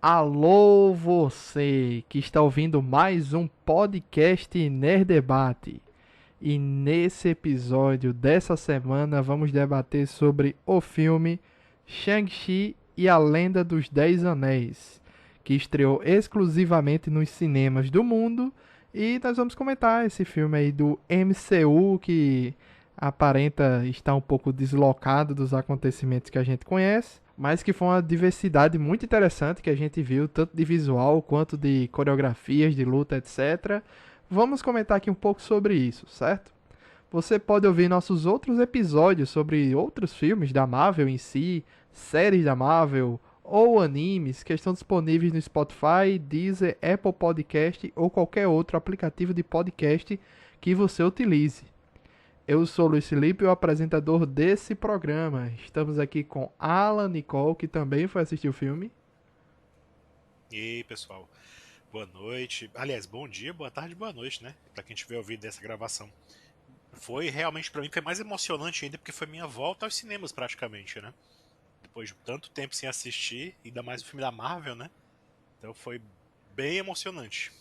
Alô, você que está ouvindo mais um podcast Nerd Debate. E nesse episódio dessa semana vamos debater sobre o filme Shang-Chi e a Lenda dos Dez Anéis, que estreou exclusivamente nos cinemas do mundo. E nós vamos comentar esse filme aí do MCU que aparenta estar um pouco deslocado dos acontecimentos que a gente conhece, mas que foi uma diversidade muito interessante que a gente viu, tanto de visual quanto de coreografias, de luta, etc. Vamos comentar aqui um pouco sobre isso, certo? Você pode ouvir nossos outros episódios sobre outros filmes da Marvel em si, séries da Marvel ou animes que estão disponíveis no Spotify, Deezer, Apple Podcast ou qualquer outro aplicativo de podcast que você utilize. Eu sou o Luiz Felipe, o apresentador desse programa. Estamos aqui com Alan Nicole, que também foi assistir o filme. E aí, pessoal, boa noite. Aliás, bom dia, boa tarde, boa noite, né? Pra quem tiver ouvido dessa gravação. Foi realmente, pra mim, foi mais emocionante ainda porque foi minha volta aos cinemas praticamente, né? Depois de tanto tempo sem assistir, ainda mais o filme da Marvel, né? Então foi bem emocionante.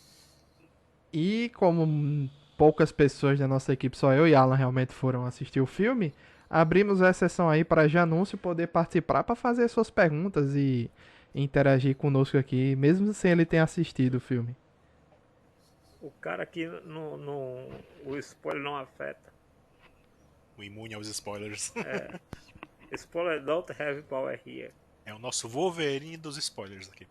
E como poucas pessoas da nossa equipe, só eu e Alan realmente foram assistir o filme, abrimos a sessão aí para Janúncio poder participar para fazer suas perguntas e interagir conosco aqui, mesmo sem ele ter assistido o filme. O cara aqui o spoiler não afeta. O imune aos spoilers. Spoiler don't have power here. É o nosso Wolverine dos spoilers aqui.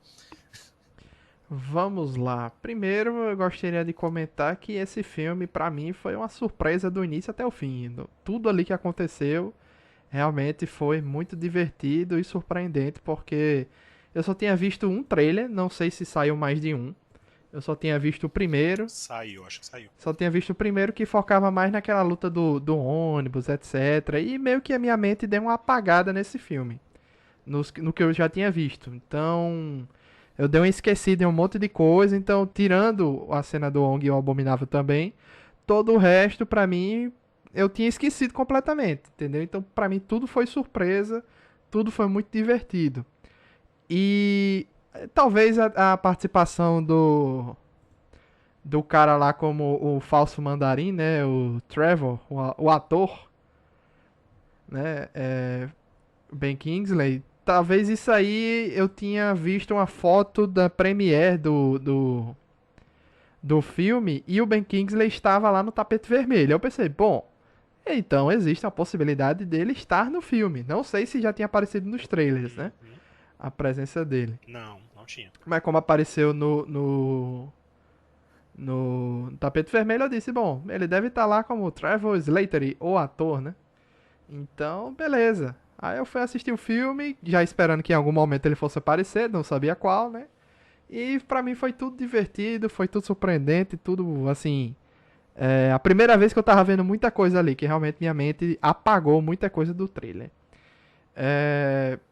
Vamos lá. Primeiro, eu gostaria de comentar que esse filme, para mim, foi uma surpresa do início até o fim. Tudo ali que aconteceu realmente foi muito divertido e surpreendente, porque eu só tinha visto um trailer, não sei se saiu mais de um. Eu só tinha visto o primeiro. Saiu, acho que saiu. Só tinha visto o primeiro que focava mais naquela luta do ônibus, etc. E meio que a minha mente deu uma apagada nesse filme. No que eu já tinha visto. Então, eu dei uma esquecida em um monte de coisa. Então, tirando a cena do Ong e o Abominável também, todo o resto, pra mim, eu tinha esquecido completamente, entendeu? Então, pra mim, tudo foi surpresa, tudo foi muito divertido. E talvez a participação do cara lá como o falso mandarim, né? O Trevor, o ator, né? Ben Kingsley. Talvez isso aí eu tinha visto uma foto da premiere do filme e o Ben Kingsley estava lá no tapete vermelho. Eu pensei, bom, então existe a possibilidade dele estar no filme. Não sei se já tinha aparecido nos trailers, né? Uhum. A presença dele. Não, não tinha. Mas como apareceu no tapete vermelho, eu disse, bom, ele deve estar lá como Trevor Slattery, o ator, né? Então, beleza. Aí eu fui assistir o filme, já esperando que em algum momento ele fosse aparecer, não sabia qual, né? E pra mim foi tudo divertido, foi tudo surpreendente, tudo assim. É a primeira vez que eu tava vendo muita coisa ali, que realmente minha mente apagou muita coisa do trailer.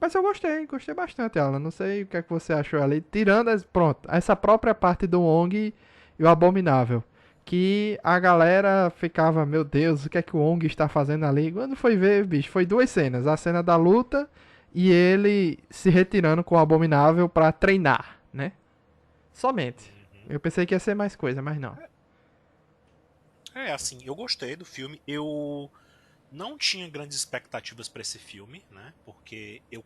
Mas eu gostei bastante, Alan. Não sei o que é que você achou ali. Tirando, pronto, essa própria parte do Wong e o Abominável. Que a galera ficava, meu Deus, o que é que o Wong está fazendo ali? Quando foi ver, bicho, foi duas cenas. A cena da luta e ele se retirando com o Abominável pra treinar, né? Somente. Uhum. Eu pensei que ia ser mais coisa, mas não. Assim, eu gostei do filme. Eu não tinha grandes expectativas pra esse filme, né? Porque eu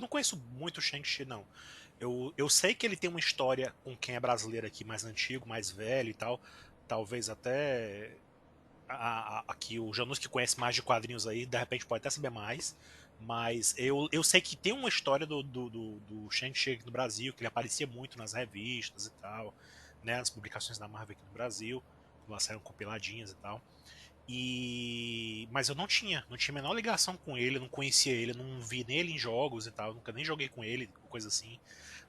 não conheço muito o Shang-Chi, não. Eu sei que ele tem uma história com quem é brasileiro aqui mais antigo, mais velho e tal. Talvez até aqui o Janus que conhece mais de quadrinhos aí, de repente pode até saber mais. Mas eu sei que tem uma história do Shang-Chi aqui no Brasil, que ele aparecia muito nas revistas e tal, né? Nas publicações da Marvel aqui no Brasil, quando elas saíram compiladinhas e tal. Mas eu não tinha a menor ligação com ele, eu não conhecia ele, eu não vi nele em jogos e tal, nunca nem joguei com ele, coisa assim,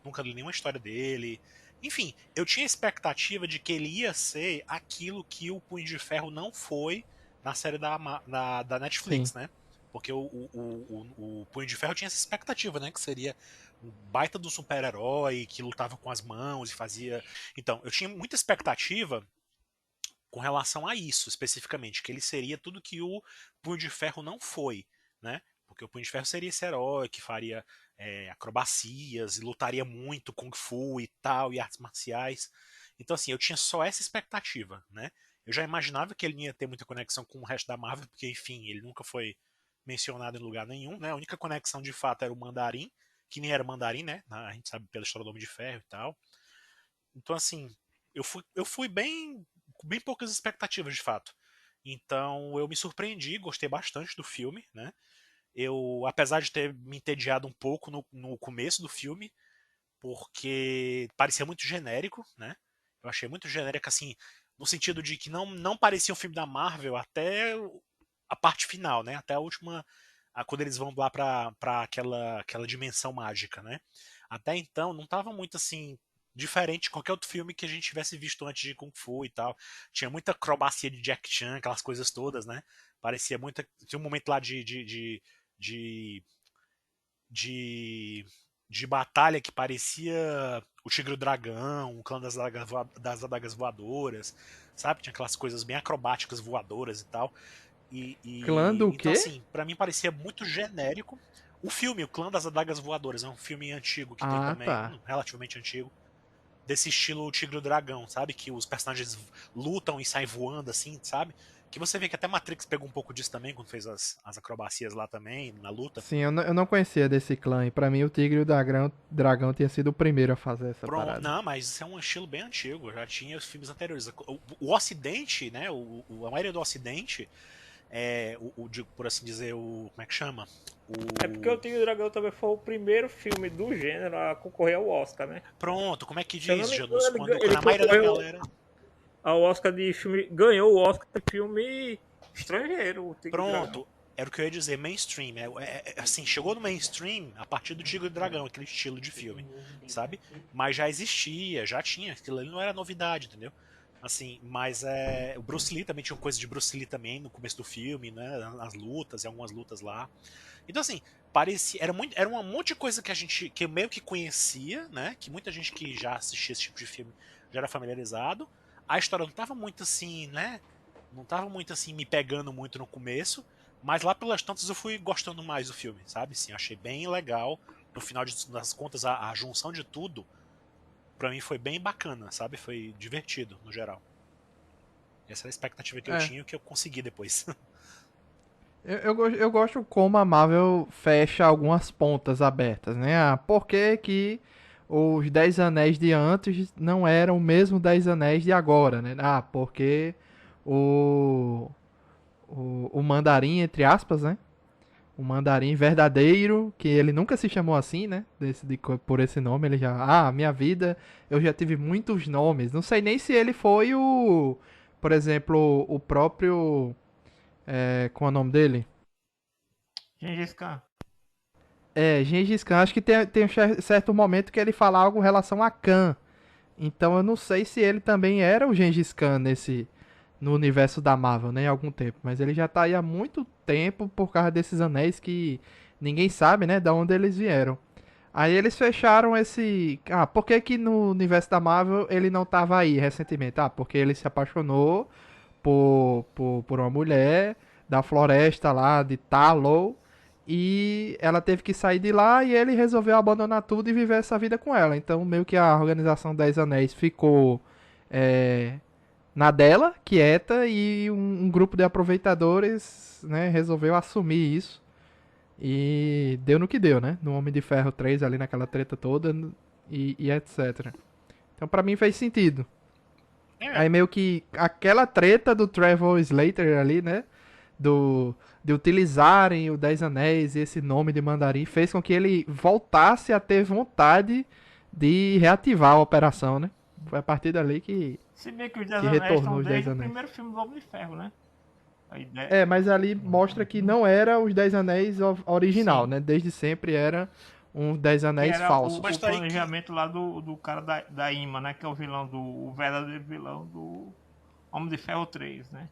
nunca li nenhuma história dele. Enfim, eu tinha expectativa de que ele ia ser aquilo que o Punho de Ferro não foi na série da Sim. Netflix, né? Porque o Punho de Ferro tinha essa expectativa, né? Que seria um baita do super-herói que lutava com as mãos e fazia. Então, eu tinha muita expectativa com relação a isso, especificamente, que ele seria tudo que o Punho de Ferro não foi, né? Porque o Punho de Ferro seria esse herói que faria acrobacias, e lutaria muito, Kung Fu e tal, e artes marciais. Então, assim, eu tinha só essa expectativa, né? Eu já imaginava que ele não ia ter muita conexão com o resto da Marvel, porque, enfim, ele nunca foi mencionado em lugar nenhum, né? A única conexão de fato era o Mandarim, que nem era Mandarim, né? A gente sabe pela história do Homem de Ferro e tal. Então, assim, eu fui com bem poucas expectativas, de fato. Então, eu me surpreendi, gostei bastante do filme, né? Eu, apesar de ter me entediado um pouco no começo do filme, porque parecia muito genérico, né? Eu achei muito genérico, assim, no sentido de que não parecia um filme da Marvel até a parte final, né? Até a última, quando eles vão lá pra aquela dimensão mágica, né? Até então, não tava muito, assim, diferente de qualquer outro filme que a gente tivesse visto antes de Kung Fu e tal. Tinha muita acrobacia de Jack Chan, aquelas coisas todas, né? Parecia muita. Tinha um momento lá de, de, de batalha que parecia o Tigre e o Dragão, o Clã das Adagas Voadoras, sabe? Tinha aquelas coisas bem acrobáticas voadoras e tal. Clã do Então, quê? assim, pra mim parecia muito genérico. O filme, O Clã das Adagas Voadoras, é um filme antigo que tem Ah, também, tá. relativamente antigo, desse estilo Tigre e o Dragão, sabe? Que os personagens lutam e saem voando, assim, sabe? Que você vê que até Matrix pegou um pouco disso também, quando fez as acrobacias lá também, na luta. Sim, eu não conhecia desse clã. E pra mim o Tigre e o Dragão tinha sido o primeiro a fazer essa Pronto, parada. não, mas isso é um estilo bem antigo, já tinha os filmes anteriores. O Ocidente, né? A maioria do Ocidente, por assim dizer, como é que chama? É porque o O. Tigre e o Dragão também foi o primeiro filme do gênero a concorrer ao Oscar, né? Pronto, como é que Se eu não diz, me engano, Janus? Quando ele a maioria da concorreu galera. ao Oscar de filme. Ganhou o Oscar de filme estrangeiro, o Tigre e o Dragão. Pronto, era o que eu ia dizer, mainstream. Assim, chegou no mainstream a partir do Tigre e Dragão, aquele estilo de filme, sabe? Mas já existia, já tinha, aquilo ali não era novidade, entendeu? Assim, mas o Bruce Lee também tinha coisa de Bruce Lee também no começo do filme, né? Nas lutas, e algumas lutas lá. Então, assim, parecia. Era um monte de coisa que eu meio que conhecia, né? Que muita gente que já assistia esse tipo de filme já era familiarizado. A história não tava muito assim, né? Não tava muito assim me pegando muito no começo, mas lá pelas tantas eu fui gostando mais do filme, sabe? Sim, achei bem legal. No final das contas, a junção de tudo, pra mim foi bem bacana, sabe? Foi divertido, no geral. Essa era a expectativa que eu É. tinha e o que eu consegui depois. Eu gosto como a Marvel fecha algumas pontas abertas, né? Ah, por que que os Dez Anéis de antes não eram o mesmo Dez Anéis de agora, né? Ah, porque o, o mandarim, entre aspas, né? O mandarim verdadeiro, que ele nunca se chamou assim, né? Por esse nome, ele já. Ah, minha vida, eu já tive muitos nomes. Não sei nem se ele foi o. Por exemplo, o próprio. Qual é o nome dele? Gengis Khan. Gengis Khan. Acho que tem um certo momento que ele fala algo em relação a Khan. Então eu não sei se ele também era o Gengis Khan no universo da Marvel, né? Em algum tempo. Mas ele já tá aí há muito tempo por causa desses anéis que ninguém sabe, né? Da onde eles vieram. Aí eles fecharam esse. Ah, por que que no universo da Marvel ele não tava aí recentemente? Ah, porque ele se apaixonou por uma mulher da floresta lá de Talos. E ela teve que sair de lá e ele resolveu abandonar tudo e viver essa vida com ela. Então, meio que a organização 10 Anéis ficou é, na dela, quieta, e um grupo de aproveitadores, né, resolveu assumir isso. E deu no que deu, né? No Homem de Ferro 3, ali naquela treta toda e etc. Então, pra mim, fez sentido. É, Aí, meio que aquela treta do Trevor Slater ali, né? Do, de utilizarem o Dez Anéis e esse nome de Mandarim fez com que ele voltasse a ter vontade de reativar a operação, né? Foi a partir dali Se bem que os Dez que Anéis retornou estão os Dez desde o Anéis. primeiro filme do Homem de Ferro, né? A ideia. Mas ali mostra que não era os Dez Anéis original, Sim. né? Desde sempre era um Dez Que Anéis era mas o falsos. tá aí que. planejamento lá do cara da Ima, né? Que é o vilão o verdadeiro vilão do Homem de Ferro 3, né?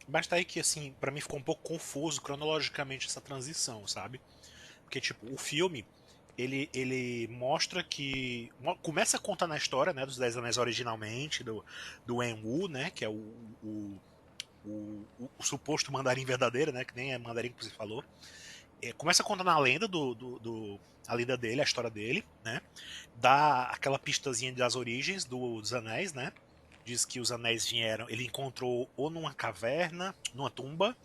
Mas tá aí que, assim, pra mim ficou um pouco confuso cronologicamente essa transição, sabe? Porque, tipo, o filme, ele mostra que. Começa a contar na história, né, dos Dez Anéis originalmente, do Wenwu, né, que é o suposto mandarim verdadeiro, né, que nem é mandarim que você falou. começa contando a lenda a lenda dele, a história dele, né? Dá aquela pistazinha das origens dos anéis, né? Diz que os anéis vieram, ele encontrou ou numa caverna, numa tumba,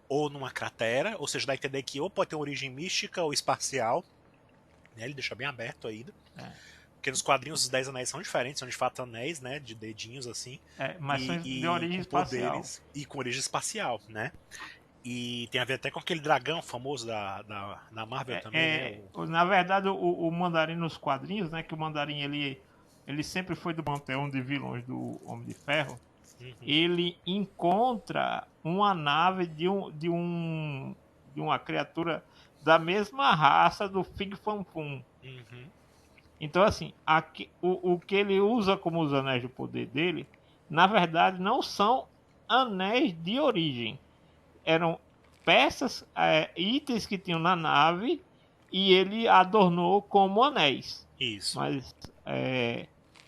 ou numa cratera, ou seja, dá a entender que ou pode ter origem mística ou espacial, né? Ele deixa bem aberto ainda. Porque nos quadrinhos os 10 anéis são diferentes, são de fato anéis, né? De dedinhos assim. Mas são de origem com espacial. Poderes, e com origem espacial, né? E tem a ver até com aquele dragão famoso da Marvel também, né? Na verdade, o Mandarim nos quadrinhos, né? Que o Mandarim ele sempre foi do panteão de vilões do Homem de Ferro. Ele encontra uma nave de uma criatura da mesma raça do Fig Fang Fum. Então, assim, o que ele usa como os anéis do poder dele, na verdade, não são anéis de origem. Eram peças, itens que tinham na nave e ele adornou como anéis. Isso. Mas,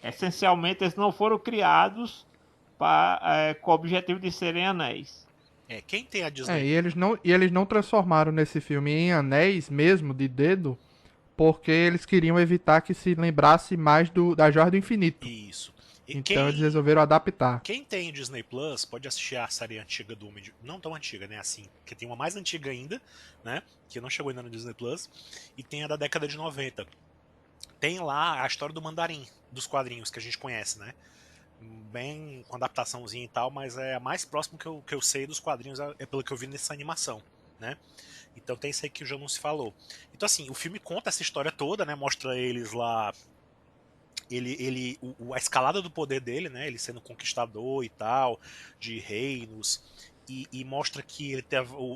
essencialmente, eles não foram criados com o objetivo de serem anéis. Quem tem a Disney... E eles não transformaram nesse filme em anéis mesmo, de dedo, porque eles queriam evitar que se lembrasse mais da Joia do Infinito. Isso. Então eles resolveram adaptar. Quem tem o Disney Plus pode assistir a série antiga do Homem de... Não tão antiga, né? Assim, porque tem uma mais antiga ainda, né? Que não chegou ainda no Disney Plus. E tem a da década de 90. Tem lá a história do Mandarim, dos quadrinhos que a gente conhece, né? Bem com adaptaçãozinha e tal, mas é a mais próximo que eu sei dos quadrinhos, é pelo que eu vi nessa animação, né? Então tem isso aí que já não se falou. Então assim, o filme conta essa história toda, né? Mostra eles lá, a escalada do poder dele, né? Ele sendo conquistador e tal, de reinos, e mostra que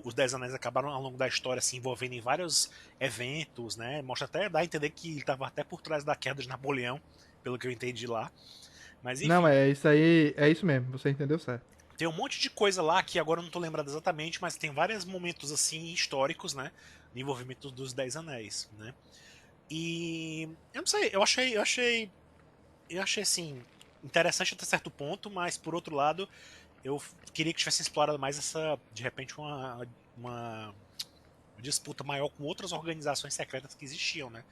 os 10 anéis acabaram ao longo da história se envolvendo em vários eventos, né? Mostra até, dá a entender que ele estava até por trás da queda de Napoleão, pelo que eu entendi lá. Mas, enfim, não, é isso aí, é isso mesmo, você entendeu certo. tem um monte de coisa lá que agora eu não tô lembrado exatamente, mas tem vários momentos assim históricos, né? De envolvimento dos 10 anéis, né? E eu não sei, eu achei assim interessante até certo ponto, mas por outro lado, eu queria que tivesse explorado mais essa, de repente, uma disputa maior com outras organizações secretas que existiam, né?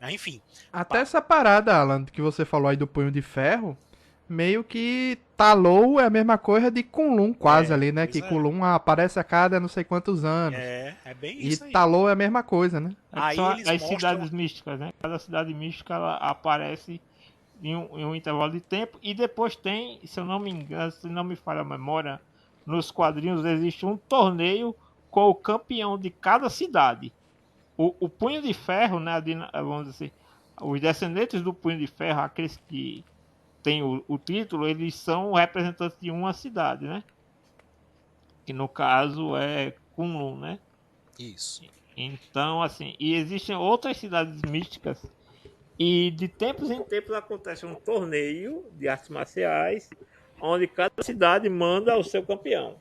Enfim. Até essa parada, Alan, que você falou aí do Punho de Ferro, meio que Talou é a mesma coisa de Kunlun quase ali, né? Que Kunlun aparece a cada não sei quantos anos. É bem e isso aí. E Talou é a mesma coisa, né? Aí são as cidades místicas, né? Cada cidade mística ela aparece em um intervalo de tempo e depois tem, se eu não me engano, se não me falha a memória, nos quadrinhos existe um torneio com o campeão de cada cidade. O Punho de Ferro, né? Vamos dizer, os descendentes do Punho de Ferro, aqueles que têm o título, eles são representantes de uma cidade, né? Que no caso é Kunlun, né? Isso. Então, assim, e existem outras cidades místicas e de tempos em tempos acontece um torneio de artes marciais onde cada cidade manda o seu campeão.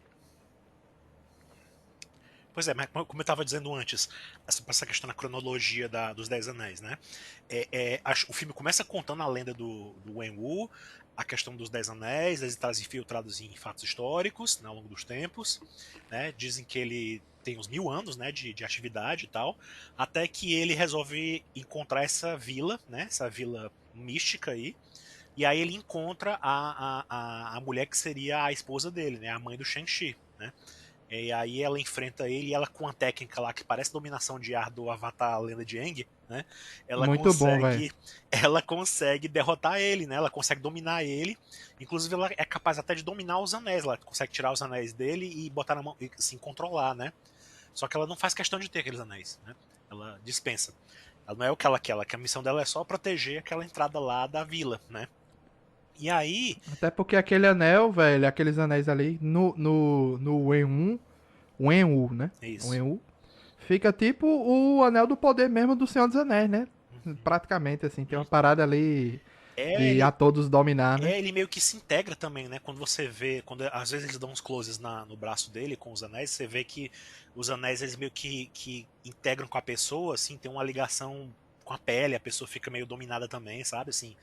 Pois é, mas como eu estava dizendo antes, essa questão da cronologia dos 10 Anéis, né? O filme começa contando a lenda do Wen-Wu, a questão dos 10 Anéis, eles estão infiltrados em fatos históricos, né, ao longo dos tempos, né? Dizem que ele tem uns 1000 anos, né, de atividade e tal, até que ele resolve encontrar essa vila, né? Essa vila mística aí, e aí ele encontra a mulher que seria a esposa dele, né? A mãe do Shang-Chi, né? E aí ela enfrenta ele e ela com uma técnica lá que parece dominação de ar do Avatar Lenda de Aang, né? Ela consegue derrotar ele, né? Ela consegue dominar ele. Inclusive ela é capaz até de dominar os anéis, ela consegue tirar os anéis dele e botar na mão, assim, controlar, né? Só que ela não faz questão de ter aqueles anéis, né? Ela dispensa. Ela não é o que ela quer, que a missão dela é só proteger aquela entrada lá da vila, né? E aí... Até porque aquele anel, velho, aqueles anéis ali, no Wen-Wu, né? Isso. Wen-Wu, fica tipo o anel do poder mesmo do Senhor dos Anéis, né? Praticamente, assim, tem uma parada ali de a todos dominar, né? Ele meio que se integra também, né? Quando você vê, às vezes eles dão uns closes no braço dele com os anéis, você vê que os anéis eles meio que integram com a pessoa, assim, tem uma ligação com a pele, a pessoa fica meio dominada também, sabe? Assim,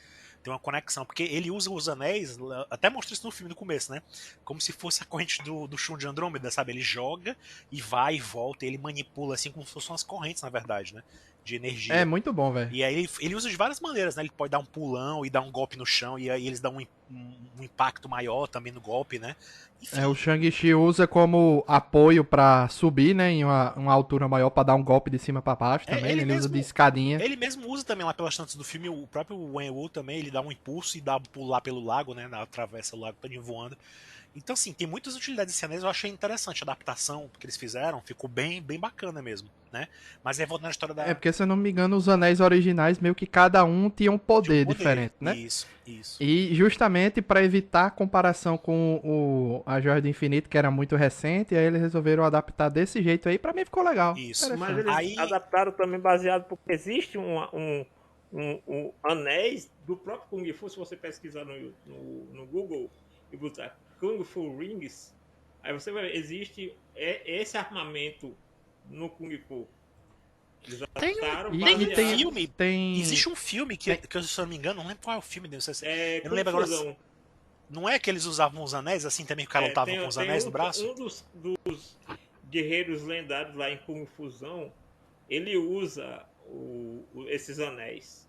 tem uma conexão. Porque ele usa os anéis, até mostra isso no filme no começo, né? Como se fosse a corrente do Shun de Andrômeda, sabe? Ele joga e vai e volta, e ele manipula, assim, como se fossem umas correntes, na verdade, né? De É energia. muito bom, velho. E aí ele usa de várias maneiras, né? Ele pode dar um pulão e dar um golpe no chão, e aí eles dão um impacto maior também no golpe, né? Enfim. O Shang-Chi usa como apoio pra subir, né, em uma altura maior pra dar um golpe de cima pra baixo também. Ele usa de escadinha. Ele mesmo usa também lá pelas tantas do filme, o próprio Wen Wu também, ele dá um impulso e dá pular pelo lago, né? Atravessa o lago todo voando. Então, assim, tem muitas utilidades desse anéis, eu achei interessante a adaptação que eles fizeram, ficou bem, bem bacana mesmo, né? Mas aí voltando à história da... Porque, se eu não me engano, os anéis originais, meio que cada um tinha um poder diferente, né? Isso. E justamente para evitar a comparação com a Joia do Infinito, que era muito recente, aí eles resolveram adaptar desse jeito aí, pra mim ficou legal. Isso. Mas eles adaptaram também baseado porque existe um anéis do próprio Kung Fu, se você pesquisar no Google e botar Kung Fu Rings, aí você vai ver, existe esse armamento no Kung Fu. Eles adaptaram Existe um filme que eu, se eu não me engano, não lembro qual é o filme dele. Eu não lembro agora. Não é que eles usavam os anéis assim também, que o cara lutavam com os anéis no braço? Um dos guerreiros lendários lá em Kung Fusão, ele usa esses anéis.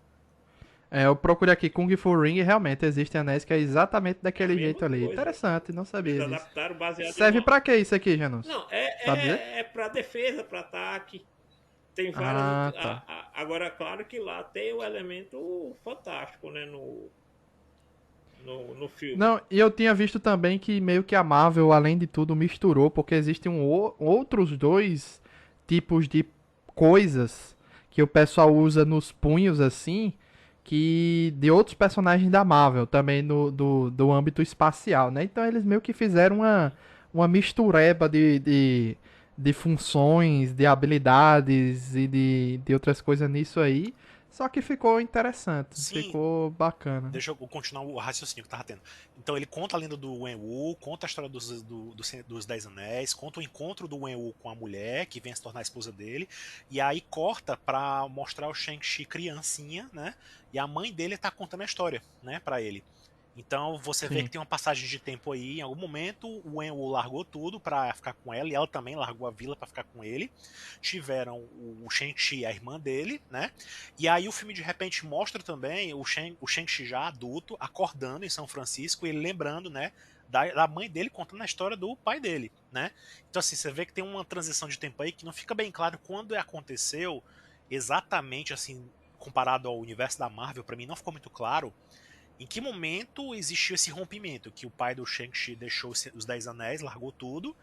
Eu procurei aqui Kung Fu Ring e realmente existem anéis que é exatamente daquele jeito ali. Coisa. Interessante, não sabia Eles disso. adaptaram baseado Serve pra que isso aqui, Janus? Não, é pra defesa, pra ataque. Tem várias. Tá. Agora, claro que lá tem o elemento fantástico, né? No filme. Não, e eu tinha visto também que meio que a Marvel, além de tudo, misturou, porque existem outros dois tipos de coisas que o pessoal usa nos punhos, assim, que de outros personagens da Marvel, também do âmbito espacial, né? Então eles meio que fizeram uma mistureba de funções, de habilidades e de outras coisas nisso aí. Só que ficou interessante, Sim. Ficou bacana. Deixa eu continuar o raciocínio que tava tendo. Então ele conta a lenda do Wen Wu, conta a história dos Dez Anéis, conta o encontro do Wen Wu com a mulher, que vem a se tornar a esposa dele, e aí corta pra mostrar o Shang-Chi criancinha, né? E a mãe dele tá contando a história, né, pra ele. Então você vê que tem uma passagem de tempo aí, em algum momento o Wen Wu largou tudo pra ficar com ela, e ela também largou a vila pra ficar com ele. Tiveram o Shang-Chi e a irmã dele, né? E aí o filme de repente mostra também o Shang-Chi já adulto, acordando em São Francisco, e ele lembrando, né, da mãe dele contando a história do pai dele, né? Então assim, você vê que tem uma transição de tempo aí que não fica bem claro quando aconteceu exatamente, assim, comparado ao universo da Marvel, pra mim não ficou muito claro em que momento existiu esse rompimento, que o pai do Shang-Chi deixou os Dez Anéis, largou tudo,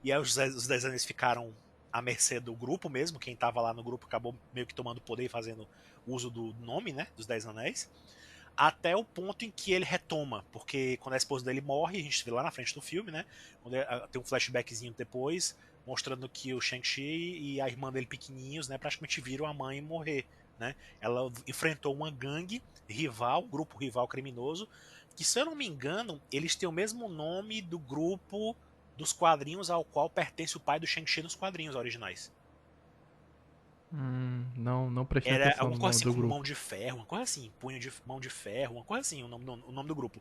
e aí os Dez Anéis ficaram à mercê do grupo mesmo, quem tava lá no grupo acabou meio que tomando poder e fazendo uso do nome, né, dos Dez Anéis, até o ponto em que ele retoma, porque quando a esposa dele morre, a gente vê lá na frente do filme, né, tem um flashbackzinho depois, mostrando que o Shang-Chi e a irmã dele pequenininhos, né, praticamente viram a mãe morrer, né? Ela enfrentou uma gangue rival, grupo rival criminoso, que, se eu não me engano, eles têm o mesmo nome do grupo dos quadrinhos ao qual pertence o pai do Shang-Chi nos quadrinhos originais. Não prestei Era atenção alguma no coisa nome assim do como grupo. mão de ferro, uma coisa assim, mão de ferro, uma coisa assim, o nome do grupo.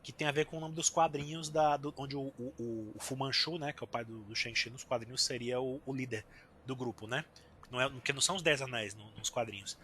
Que tem a ver com o nome dos quadrinhos onde o Fu Manchu, né, que é o pai do Shang-Chi nos quadrinhos, seria o líder do grupo, né? Porque não são os Dez Anéis nos quadrinhos.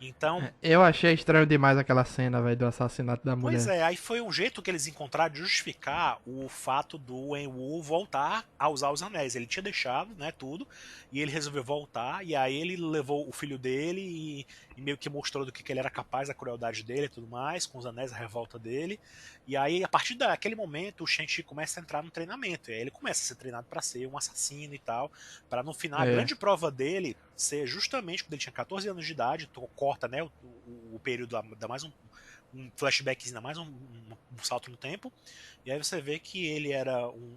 Então, Eu achei estranho demais aquela cena, velho, do assassinato da mulher. pois é, aí foi um jeito que eles encontraram de justificar o fato do Wen Wu voltar a usar os anéis. Ele tinha deixado, né, tudo, e ele resolveu voltar, e aí ele levou o filho dele e meio que mostrou do que ele era capaz, a crueldade dele e tudo mais, com os anéis, a revolta dele. E aí, a partir daquele momento, o Shang-Chi começa a entrar no treinamento, e aí ele começa a ser treinado para ser um assassino e tal, para no final, a grande prova dele ser justamente quando ele tinha 14 anos de idade, corta, né, o período, dá mais um flashback, ainda mais um salto no tempo, e aí você vê que ele era um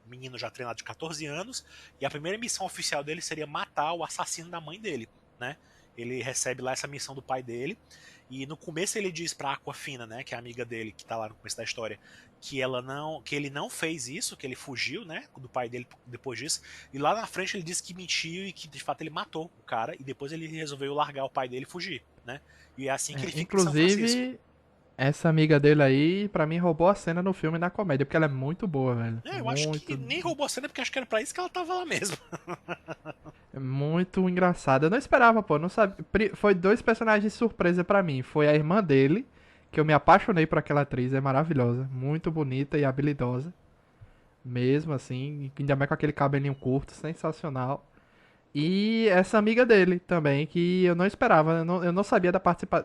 menino já treinado de 14 anos, e a primeira missão oficial dele seria matar o assassino da mãe dele, né? Ele recebe lá essa missão do pai dele, e no começo ele diz pra Aquafina, né, que é a amiga dele, que tá lá no começo da história, que ele não fez isso, que ele fugiu, né, do pai dele depois disso, e lá na frente ele disse que mentiu e que de fato ele matou o cara, e depois ele resolveu largar o pai dele e fugir, né? E é assim que ele fica em São Inclusive, Francisco. essa amiga dele aí, pra mim, roubou a cena no filme na comédia, porque ela é muito boa, velho. Eu acho que nem roubou a cena, porque acho que era pra isso que ela tava lá mesmo. Muito engraçada. Eu não esperava, pô. Não sabia. Foi dois personagens de surpresa pra mim. Foi a irmã dele, que eu me apaixonei por aquela atriz, é maravilhosa. Muito bonita e habilidosa. Mesmo assim, ainda mais com aquele cabelinho curto, sensacional. E essa amiga dele também, que eu não esperava. Eu não sabia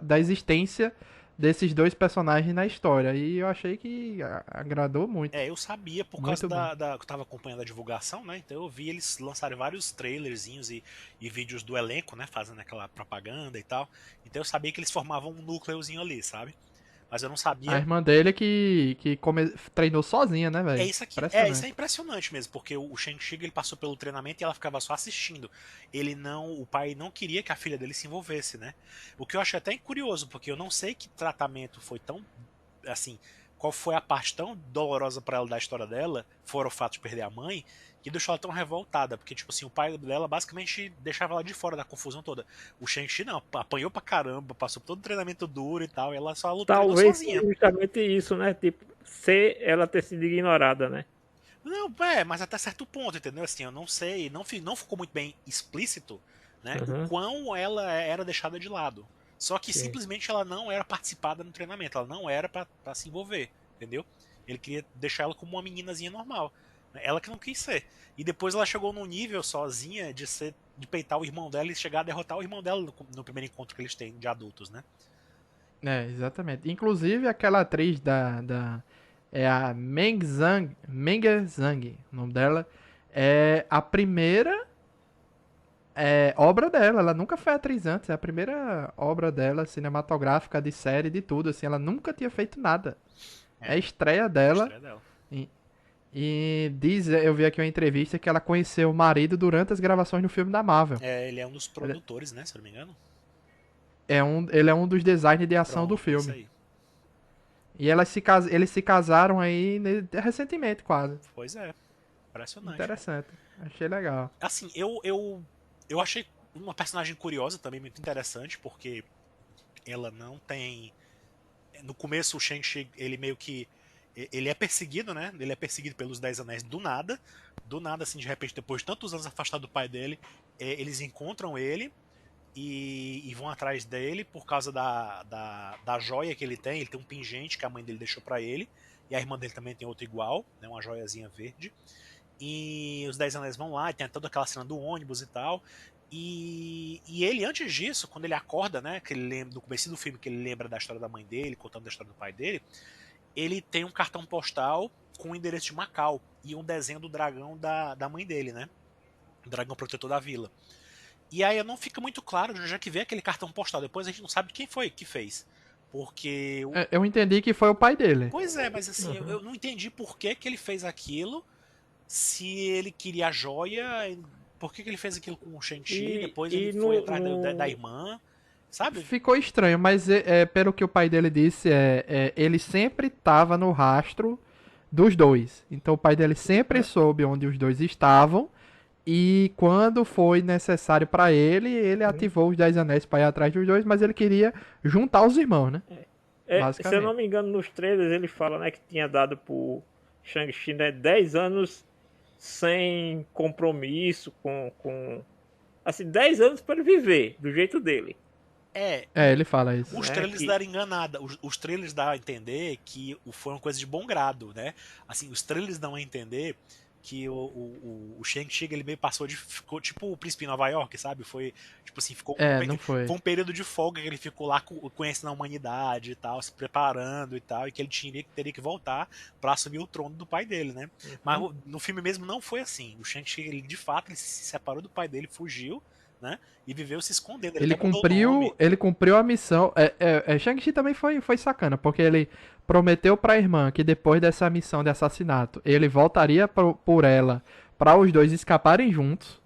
da existência desses dois personagens na história. E eu achei que agradou muito. Eu sabia por causa Muito bom. que eu tava acompanhando a divulgação, né? Então eu vi eles lançarem vários trailerzinhos e vídeos do elenco, né? Fazendo aquela propaganda e tal. Então eu sabia que eles formavam um núcleozinho ali, sabe? Mas eu não A sabia. irmã dele que treinou sozinha, né, É velho? isso aqui. Isso é Impressionante. impressionante mesmo, porque o Shang-Chi ele passou pelo treinamento e ela ficava só assistindo. O pai não queria que a filha dele se envolvesse, né? O que eu achei até curioso, porque eu não sei que tratamento foi tão, assim, qual foi a parte tão dolorosa pra ela da história dela, fora o fato de perder a mãe, que deixou ela tão revoltada, porque tipo assim, o pai dela basicamente deixava ela de fora da confusão toda. O Shang-Chi não, apanhou pra caramba, passou por todo o treinamento duro e tal, e ela só treinou Talvez seja sozinha. justamente isso, né? Tipo, ser ela ter sido ignorada, né? Não, mas até certo ponto, entendeu? Assim, eu não sei, não ficou muito bem explícito, né, o Uhum, quão ela era deixada de lado. Só que sim. simplesmente ela não era participada no treinamento, ela não era pra se envolver, entendeu? Ele queria deixar ela como uma meninazinha normal, né? Ela que não quis ser. E depois ela chegou num nível sozinha de peitar o irmão dela e chegar a derrotar o irmão dela no primeiro encontro que eles têm de adultos, né? É, exatamente. Inclusive aquela atriz é a Meng Zhang, o nome dela. É a primeira obra dela. Ela nunca foi atriz antes. É a primeira obra dela, cinematográfica, de série, de tudo. Assim, ela nunca tinha feito nada. É a É, estreia a dela. estreia dela. E, eu vi aqui uma entrevista que ela conheceu o marido durante as gravações do filme da Marvel. Ele é um dos Ele produtores, né, se eu não me engano. ele é um dos designers de ação do Pronto, é isso filme. aí. E eles se casaram aí recentemente, quase. Pois é, impressionante. Interessante. Achei legal. Assim, eu achei uma personagem curiosa também, muito interessante, porque ela não tem. No começo, o Shang-Chi, ele meio que. Ele é perseguido, né? Ele é perseguido pelos Dez Anéis do nada. Do nada, assim, de repente, depois de tantos anos afastado do pai dele, eles encontram ele e vão atrás dele por causa da joia que ele tem. Ele tem um pingente que a mãe dele deixou pra ele. E a irmã dele também tem outro igual, né? Uma joiazinha verde. E os Dez Anéis vão lá e tem toda aquela cena do ônibus e tal. E ele, antes disso, quando ele acorda, né? Que ele lembra, no começo do filme, que ele lembra da história da mãe dele, contando da história do pai dele, ele tem um cartão postal com o endereço de Macau e um desenho do dragão da mãe dele, né? O dragão protetor da vila. E aí não fica muito claro de onde é que veio aquele cartão postal. Depois a gente não sabe quem foi que fez. Porque. Eu entendi que foi o pai dele. Pois é, mas assim, Uhum. eu não entendi por que ele fez aquilo. Se ele queria a joia, por que ele fez aquilo com o Shang-Chi? Depois ele E foi atrás da irmã, sabe? Ficou estranho, mas pelo que o pai dele disse, ele sempre estava no rastro dos dois. Então o pai dele sempre soube onde os dois estavam. E quando foi necessário pra ele, ele ativou os 10 anéis pra ir atrás dos dois, mas ele queria juntar os irmãos, né? Se eu não Basicamente. me engano, nos trailers ele fala, né, que tinha dado pro Shang-Chi, né, 10 anos sem compromisso assim, 10 anos para ele viver do jeito dele, É, Ele fala isso. os né? trailers deram enganada. Os trailers dão a entender que foi uma coisa de bom grado, né? Assim, os trailers dão a entender que o Shang-Chi ele meio passou ficou tipo o Príncipe em Nova York, sabe? Foi tipo assim, Não foi. foi um período de folga que ele ficou lá conhecendo a humanidade e tal, se preparando e tal, e que ele teria que voltar pra assumir o trono do pai dele, né? Mas no filme mesmo não foi assim. O Shang-Chi, ele de fato ele se separou do pai dele, fugiu, né? E viveu se escondendo. Ele até mudou o nome. Ele cumpriu a missão. Shang-Chi também foi sacana, porque ele prometeu pra irmã que depois dessa missão de assassinato, ele voltaria por ela pra os dois escaparem juntos.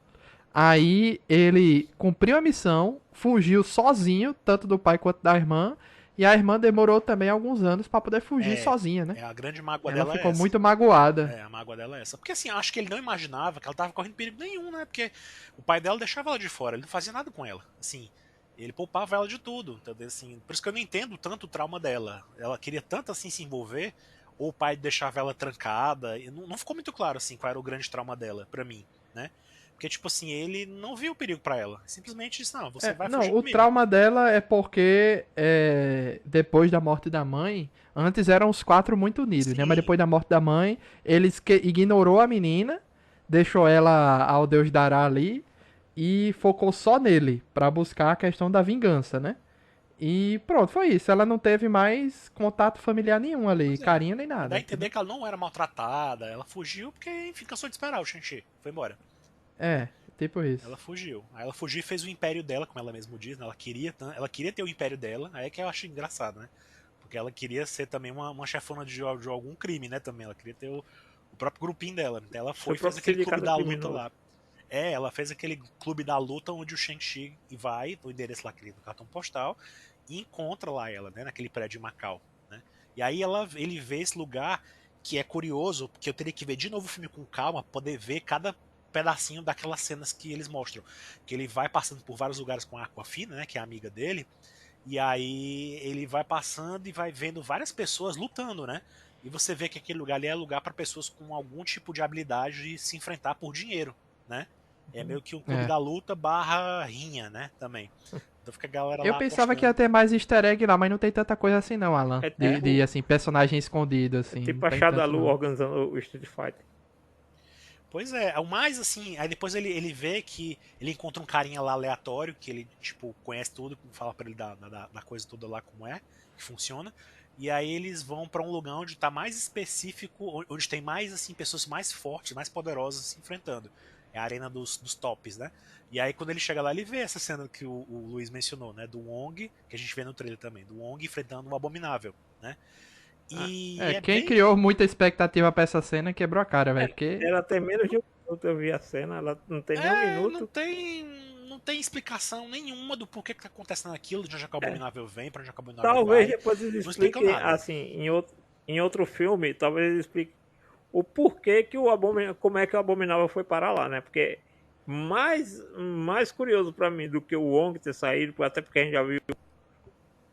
Aí ele cumpriu a missão, fugiu sozinho, tanto do pai quanto da irmã. E a irmã demorou também alguns anos pra poder fugir sozinha, né? A grande mágoa Ela dela é ficou essa. muito magoada. A mágoa dela é essa. Porque assim, acho que ele não imaginava que ela tava correndo perigo nenhum, né? Porque o pai dela deixava ela de fora, ele não fazia nada com ela. Assim, Ele poupava ela de tudo, entendeu? Assim, por isso que eu não entendo tanto o trauma dela. Ela queria tanto assim se envolver, ou o pai deixava ela trancada. E não ficou muito claro assim qual era o grande trauma dela, pra mim, né? Porque, tipo assim, ele não viu o perigo pra ela. Simplesmente disse, não, você vai Não, fugir o comigo. trauma dela é porque depois da morte da mãe, antes eram os quatro muito unidos, né? Mas Sim, depois da morte da mãe, eles ignorou a menina, deixou ela ao Deus dará ali e focou só nele pra buscar a questão da vingança, né? E pronto, foi isso. Ela não teve mais contato familiar nenhum ali, pois é. carinho nem E dá nada, a entender entendeu? que ela não era maltratada, ela fugiu porque, enfim, cansou de esperar o Shang-Chi. Foi embora. Né? É, tipo isso. Ela fugiu. Aí ela fugiu e fez o império dela, como ela mesma diz, né? Ela queria ter o império dela, aí é que eu acho engraçado, né? Porque ela queria ser também uma chefona de algum crime, né? Também. Ela queria ter o próprio grupinho dela. Então ela Seu foi e fez próprio aquele clube sindicato da luta criminoso. lá. Ela fez aquele clube da luta onde o Shang-Chi vai, o endereço lá que no cartão postal, e encontra lá ela, né? Naquele prédio de Macau, né? E aí ele vê esse lugar que é curioso, porque eu teria que ver de novo o filme com calma, pra poder ver cada pedacinho daquelas cenas que eles mostram. Que ele vai passando por vários lugares com a Aquafina, né? Que é a amiga dele. E aí ele vai passando e vai vendo várias pessoas lutando, né? E você vê que aquele lugar ali é lugar para pessoas com algum tipo de habilidade de se enfrentar por dinheiro, né? É meio que um clube É. da luta barra rinha, né? Também. Então fica a galera Eu lá pensava que ia apostando. ter mais easter egg lá, mas não tem tanta coisa assim não, Alan. É De tipo, assim, personagem escondido, é assim. Não tipo a tem tanto Shadalu não. organizando o Street Fighter. Pois é, o mais assim, aí depois ele vê que ele encontra um carinha lá aleatório, que ele, tipo, conhece tudo, fala pra ele da coisa toda lá como é, que funciona. E aí eles vão pra um lugar onde tá mais específico, onde tem mais, assim, pessoas mais fortes, mais poderosas se enfrentando. É a arena dos tops, né? E aí quando ele chega lá, ele vê essa cena que o Luiz mencionou, né? Do Wong, que a gente vê no trailer também, do Wong enfrentando um Abominável, né? Ah, E É, é quem bem. criou muita expectativa pra essa cena quebrou a cara, velho. Porque. ela tem menos de um minuto eu vi a cena, ela não tem nem um É, não minuto. tem, não tem explicação nenhuma do porquê que tá acontecendo aquilo, de onde é que o É, Abominável vem, pra onde é que o Abominável talvez vai. depois eles Não explicam expliquem nada. assim, em outro filme, talvez eles expliquem o porquê que o Abominável, como é que o Abominável foi parar lá, né? Porque mais curioso pra mim do que o Wong ter saído, até porque a gente já viu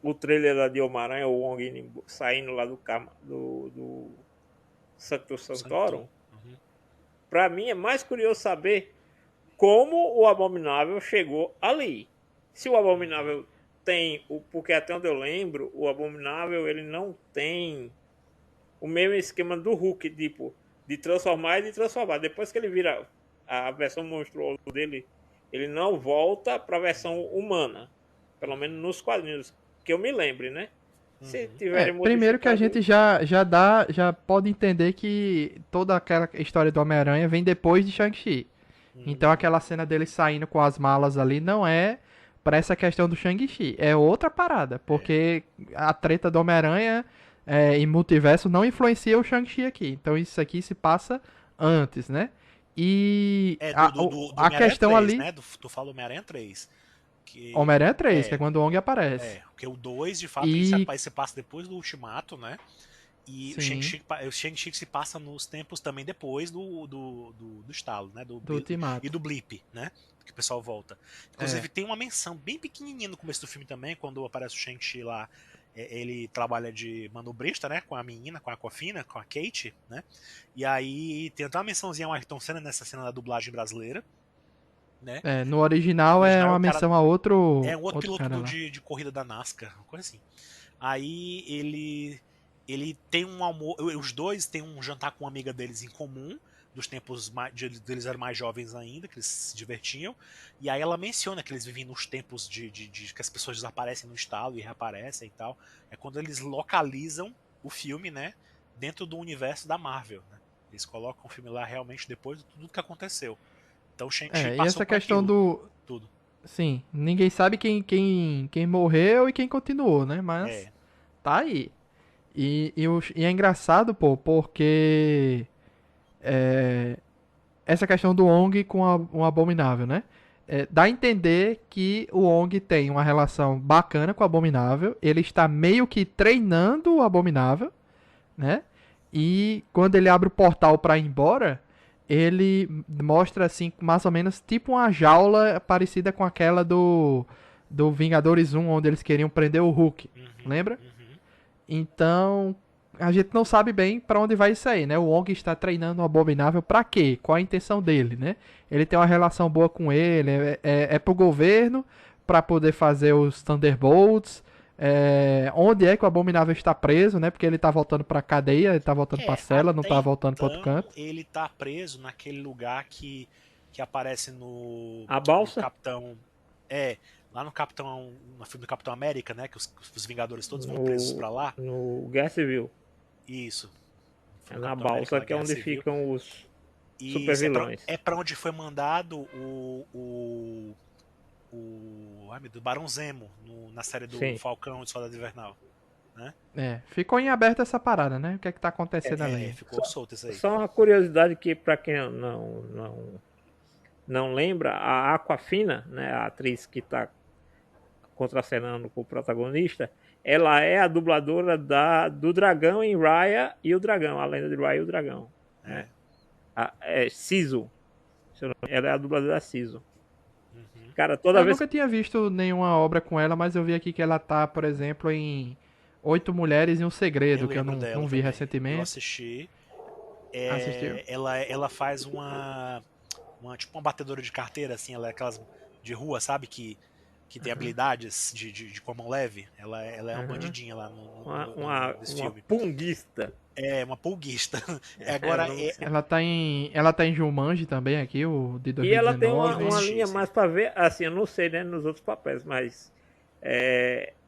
o trailer lá de Homem-Aranha, o Wong saindo lá do Sancto Santorum. Sanctum. Uhum. Pra mim é mais curioso saber como o Abominável chegou ali. Se o Abominável tem, porque até onde eu lembro, o Abominável ele não tem o mesmo esquema do Hulk, tipo, de transformar e de transformar. Depois que ele vira a versão monstruosa dele, ele não volta para a versão humana. Pelo menos nos quadrinhos, que eu me lembre, né? Se Uhum. tiverem Primeiro que a modificado. gente já pode entender que toda aquela história do Homem-Aranha vem depois de Shang-Chi. Então Uhum. aquela cena dele saindo com as malas ali não é pra essa questão do Shang-Chi. É outra parada. É. Porque a treta do Homem-Aranha em multiverso não influencia o Shang-Chi aqui. Então isso aqui se passa antes, né? E É do a Homem-Aranha questão 3, ali. né? Tu fala Homem-Aranha 3. Que Homem-Aranha 3, que é é, quando o Wong aparece. porque o 2, de fato, E. se passa depois do Ultimato, né? E Sim, O Shang-Chi se passa nos tempos também depois do estalo, né? do E Ultimato. do blip, né? Que o pessoal volta. É. Inclusive tem uma menção bem pequenininha no começo do filme também, quando aparece o Shang-Chi lá. Ele trabalha de manobrista, né? Com a menina, com a Aquafina, com a Kate, né? E aí tem até uma mençãozinha ao Ayrton Senna nessa cena da dublagem brasileira, né? No No original é original é o uma cara. menção a É um outro outro piloto cara lá. de corrida da NASCAR, uma coisa assim. Aí ele tem um almoço. Os dois têm um jantar com uma amiga deles em comum, dos tempos deles eram mais jovens ainda, que eles se divertiam. E aí ela menciona que eles vivem nos tempos de que as pessoas desaparecem no estalo e reaparecem e tal. É quando eles localizam o filme, né? Dentro do universo da Marvel. Né? Eles colocam o filme lá realmente depois de tudo que aconteceu. Então Shang-Chi E passou essa por questão aquilo. do. Tudo. Sim, ninguém sabe quem morreu e quem continuou, né? Mas É. tá aí. E é engraçado, pô, porque essa questão do Ong com um Abominável, né? Dá a entender que o Ong tem uma relação bacana com o Abominável. Ele está meio que treinando o Abominável, né? E quando ele abre o portal pra ir embora, ele mostra assim, mais ou menos, tipo uma jaula parecida com aquela do Vingadores 1, onde eles queriam prender o Hulk. Lembra? Então, a gente não sabe bem pra onde vai isso aí, né? O Wong está treinando o Abominável pra quê? Qual a intenção dele, né? Ele tem uma relação boa com ele, é pro governo, pra poder fazer os Thunderbolts. Onde é que o Abominável está preso, né? Porque ele tá voltando pra cadeia, ele tá voltando pra cela, não tá voltando pro outro canto. Ele tá preso naquele lugar que aparece A balsa? no Capitão... lá no filme do Capitão América, né? Que os Vingadores todos vão presos pra lá. No Guerra Civil. Isso. É na balsa que é onde ficam os super vilões. É pra onde foi mandado ai meu Deus, Barão Zemo na série do Falcão e do Soldado Invernal, né? Ficou em aberto essa parada, né? O que é que tá acontecendo ali? Ficou solto isso aí. Só uma curiosidade que pra quem não lembra, a Awkwafina, né, a atriz que tá contracenando com o protagonista, ela é a dubladora do dragão em Raya e o Dragão, a lenda de Raya e o Dragão. Né? Sisu. Ela é a dubladora da Sisu. Cara, Eu nunca tinha visto nenhuma obra com ela, mas eu vi aqui que ela tá, por exemplo, em 8 Mulheres e um Segredo, que eu não vi também. Recentemente. Eu assisti. Ela faz tipo uma batedora de carteira, assim, ela é aquelas de rua, sabe, que tem habilidades de com a mão leve. Ela é uma bandidinha lá nesse filme. Uma punguista. Uma pulguista. Agora ela tá em Jumanji também aqui, o de 2019. E ela tem uma linha mais pra ver, assim, eu não sei, né, nos outros papéis, mas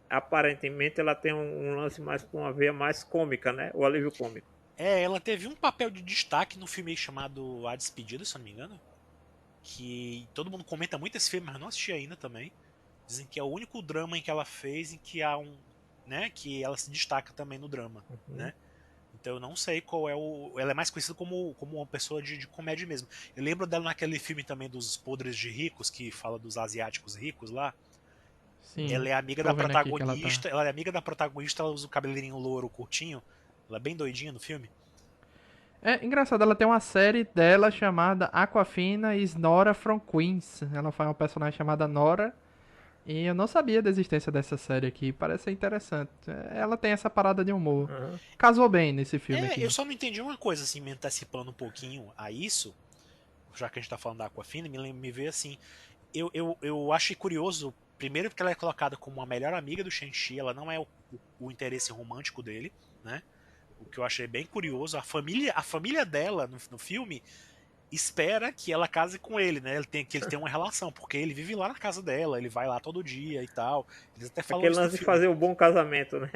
aparentemente ela tem um lance mais com uma veia mais cômica, né? O alívio cômico. Ela teve um papel de destaque no filme chamado A Despedida, se eu não me engano. Que todo mundo comenta muito esse filme, mas eu não assisti ainda também. Dizem que é o único drama em que ela fez em que há né, que ela se destaca também no drama, né? Então eu não sei qual é ela é mais conhecida como uma pessoa de comédia mesmo. Eu lembro dela naquele filme também dos Podres de Ricos, que fala dos asiáticos ricos lá. Sim, ela é amiga da protagonista. Ela é amiga da protagonista, ela usa o cabeleirinho louro curtinho. Ela é bem doidinha no filme. Engraçado, ela tem uma série dela chamada Awkwafina is Nora from Queens. Ela faz uma personagem chamada Nora. E eu não sabia da existência dessa série aqui. Parece ser interessante. Ela tem essa parada de humor. Casou bem nesse filme aqui. Eu só não entendi uma coisa, assim, me antecipando um pouquinho a isso. Já que a gente tá falando da Awkwafina, me veio assim. Eu achei curioso, primeiro porque ela é colocada como a melhor amiga do Shang-Chi. Ela não é o interesse romântico dele, né? O que eu achei bem curioso. A família dela no filme espera que ela case com ele, né? Que ele tenha uma relação, porque ele vive lá na casa dela, ele vai lá todo dia e tal. Eles até falam aquele lance de fazer o bom casamento, né?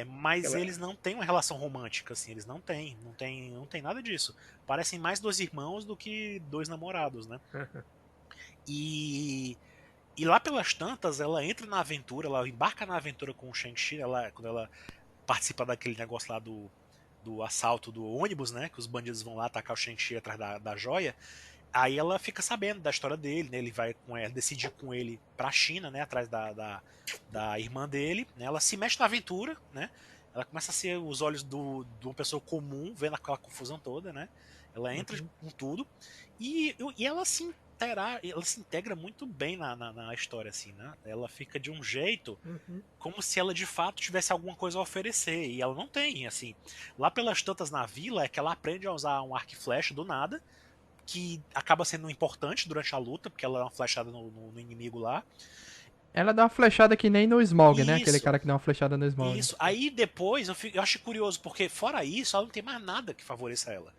Mas eles não têm uma relação romântica, assim, eles não têm nada disso. Parecem mais dois irmãos do que dois namorados, né? E lá pelas tantas, ela entra na aventura, ela embarca na aventura com o Shang-Chi, quando ela participa daquele negócio lá do assalto do ônibus, né? Que os bandidos vão lá atacar o Shang-Chi atrás da joia. Aí ela fica sabendo da história dele, né? Ele vai decidir com ele pra China, né? Atrás da irmã dele, né? Ela se mexe na aventura, né? Ela começa a ser os olhos de uma pessoa comum, vendo aquela confusão toda, né? Ela entra com tudo e ela se integra muito bem na história, assim, né? Ela fica de um jeito como se ela de fato tivesse alguma coisa a oferecer, e ela não tem, assim. Lá pelas tantas na vila é que ela aprende a usar um arco e flecha do nada, que acaba sendo importante durante a luta, porque ela dá uma flechada no inimigo lá. Ela dá uma flechada que nem no Smaug, né? Aquele cara que dá uma flechada no Smaug. Isso. Aí depois eu acho curioso, porque fora isso, ela não tem mais nada que favoreça ela.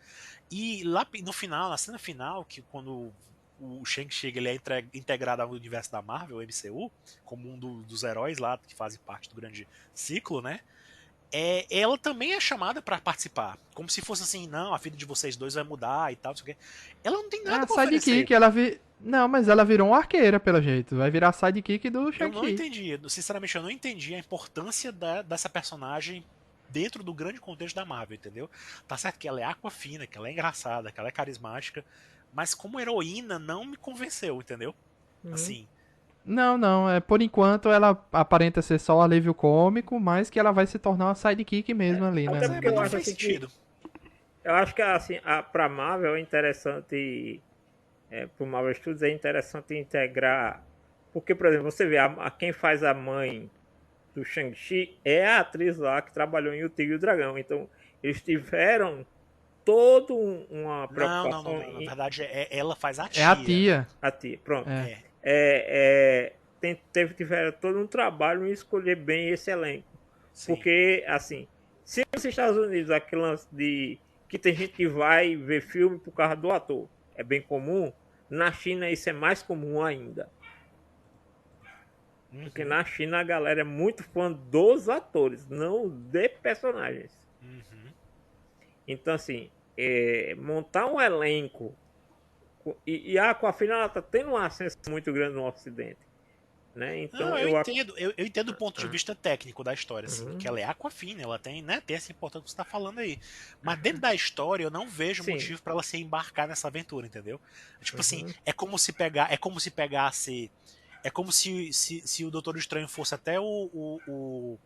E lá no final, na cena final, que quando o Shang-Chi ele é integrado ao universo da Marvel, o MCU, como um dos heróis lá que fazem parte do grande ciclo, né? Ela também é chamada pra participar. Como se fosse assim, não, a vida de vocês dois vai mudar e tal, não sei o quê. Ela não tem nada pra oferecer. Sidekick, não, mas ela virou uma arqueira, pelo jeito. Vai virar sidekick do Shang-Chi. Eu não entendi. Sinceramente, eu não entendi a importância dessa personagem dentro do grande contexto da Marvel, entendeu? Tá certo que ela é Awkwafina, que ela é engraçada, que ela é carismática, mas como heroína não me convenceu, entendeu? Assim. Não, por enquanto ela aparenta ser só um alívio cômico, mas que ela vai se tornar uma sidekick mesmo ali, né? Até porque eu acho assim eu acho que assim, pra Marvel é interessante, pro Marvel Studios é interessante integrar Porque, por exemplo, você vê, quem faz a mãe do Shang-Chi é a atriz lá que trabalhou em O Tigre e o Dragão. Então, eles tiveram toda uma preocupação Na verdade, ela faz a É a tia. tia. A tia, pronto. É. Tiveram todo um trabalho em escolher bem esse elenco. Sim. Porque, assim, se nos Estados Unidos aquele lance de que tem gente que vai ver filme por causa do ator é bem comum, na China isso é mais comum ainda. Porque na China a galera é muito fã dos atores, não de personagens. Então, assim, montar um elenco e a Aquafina ela tá tendo uma ascensão muito grande no Ocidente. Né? Então, eu entendo o ponto de vista técnico da história, assim, que ela é Aquafina, ela tem, né, tem essa importância que você tá falando aí. Mas dentro da história eu não vejo motivo para ela se embarcar nessa aventura, entendeu? Tipo assim, é como se pegasse. É como se o Doutor Estranho fosse até o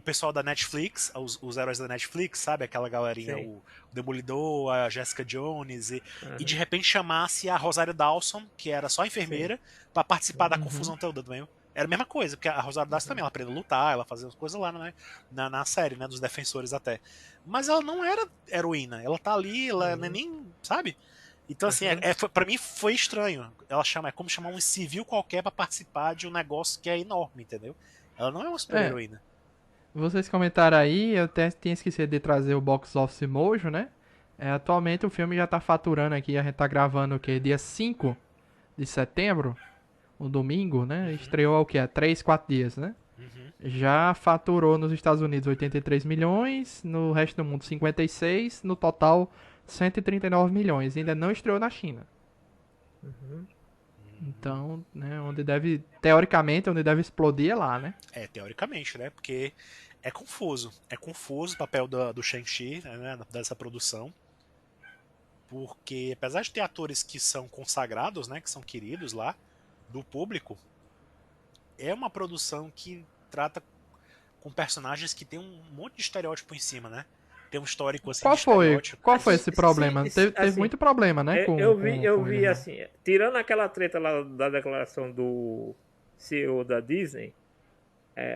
pessoal da Netflix, os heróis da Netflix, sabe? Aquela galerinha, o Demolidor, a Jessica Jones, e de repente chamasse a Rosário Dawson, que era só enfermeira, para participar da confusão toda também. Era a mesma coisa, porque a Rosário Dawson também, ela aprendeu a lutar, ela fazia as coisas lá, né? na série, né? Dos Defensores até. Mas ela não era heroína, ela tá ali, ela nem, sabe? Então, assim, pra mim foi estranho. É como chamar um civil qualquer pra participar de um negócio que é enorme, entendeu? Ela não é uma super heroína. Vocês comentaram aí, eu até tinha esquecido de trazer o Box Office Mojo, né? Atualmente o filme já tá faturando aqui, a gente tá gravando o quê? Dia 5 de setembro, um domingo, né? Estreou há o quê? Há 3, 4 dias, né? Já faturou nos Estados Unidos 83 milhões, no resto do mundo 56, no total 139 milhões. Ainda não estreou na China. Então, né, teoricamente, onde deve explodir é lá, né? Teoricamente, né? Porque é confuso. É confuso o papel do Shang-Chi, né, dessa produção. Porque, apesar de ter atores que são consagrados, né? Que são queridos lá, do público, é uma produção que trata com personagens que tem um monte de estereótipo em cima, né? Tem um histórico assim de estereótipo. Qual foi esse problema? Teve assim, muito problema, né? Eu vi assim, tirando aquela treta lá da declaração do CEO da Disney,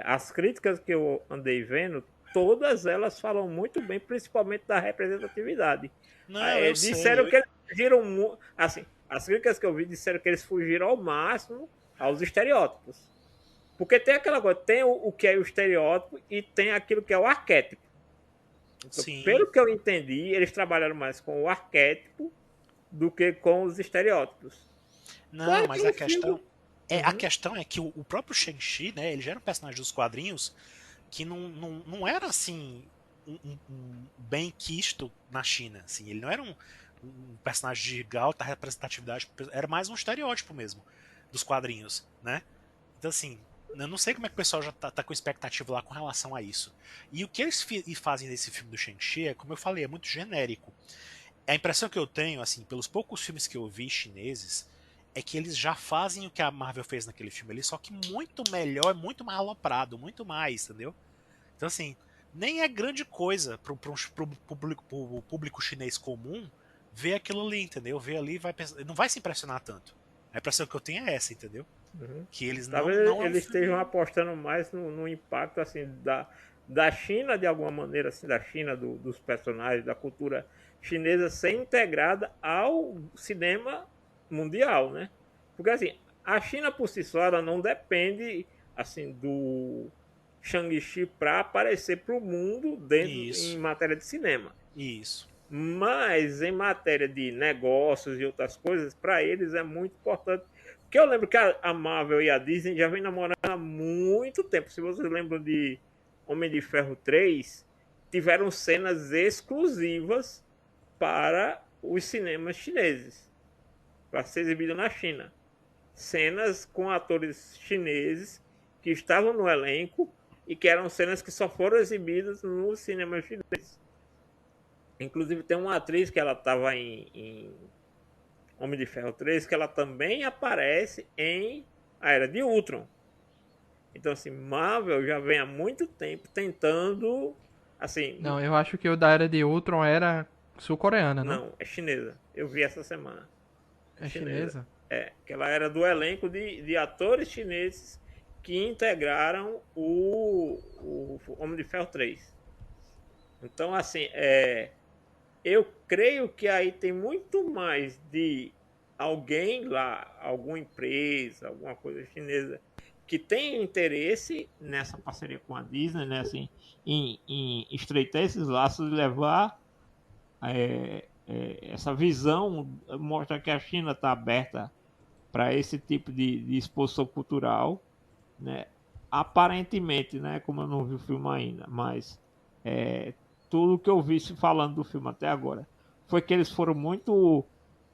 as críticas que eu andei vendo, todas elas falam muito bem, principalmente da representatividade. Disseram que eles fugiram, assim, as críticas que eu vi disseram que eles fugiram ao máximo aos estereótipos. Porque tem aquela coisa, tem o que é o estereótipo e tem aquilo que é o arquétipo. Então, pelo que eu entendi, eles trabalharam mais com o arquétipo do que com os estereótipos. Não, mas a questão é que o próprio Shang-Chi, né, ele já era um personagem dos quadrinhos que não era assim um bem quisto na China. Assim, ele não era um personagem de alta representatividade, era mais um estereótipo mesmo dos quadrinhos, né? Então, assim, eu não sei como é que o pessoal já tá com expectativa lá com relação a isso. E o que eles fazem nesse filme do Shang-Chi é, como eu falei, é muito genérico. A impressão que eu tenho, assim, pelos poucos filmes que eu vi chineses, é que eles já fazem o que a Marvel fez naquele filme ali, só que muito melhor, muito mais aloprado, muito mais, entendeu? Então, assim, nem é grande coisa pro público chinês comum ver aquilo ali, entendeu? Ver ali não vai se impressionar tanto. A impressão que eu tenho é essa, entendeu? Que eles eles estejam apostando mais no impacto assim da China, de alguma maneira, assim, da China, dos personagens, da cultura chinesa ser integrada ao cinema mundial, né? Porque assim, a China por si só ela não depende assim do Shang-Chi para aparecer para o mundo em matéria de cinema. Isso. Mas em matéria de negócios e outras coisas, para eles é muito importante. Porque eu lembro que a Marvel e a Disney já vem namorando há muito tempo. Se vocês lembram de Homem de Ferro 3, tiveram cenas exclusivas para os cinemas chineses, para ser exibido na China. Cenas com atores chineses que estavam no elenco e que eram cenas que só foram exibidas no cinema chinês. Inclusive tem uma atriz que ela estava em Homem de Ferro 3, que ela também aparece em A Era de Ultron. Então, assim, Marvel já vem há muito tempo tentando, assim... Não, eu acho que o da Era de Ultron era sul-coreana, não? Não, é chinesa. Eu vi essa semana. É chinesa? que ela era do elenco de atores chineses que integraram o Homem de Ferro 3. Então, assim, eu creio que aí tem muito mais de alguém lá, alguma empresa, alguma coisa chinesa, que tem interesse nessa parceria com a Disney, né, assim, em estreitar esses laços e levar essa visão, mostra que a China está aberta para esse tipo de exposição cultural, né? Aparentemente, né, como eu não vi o filme ainda, mas tudo que eu vi se falando do filme até agora foi que eles foram muito,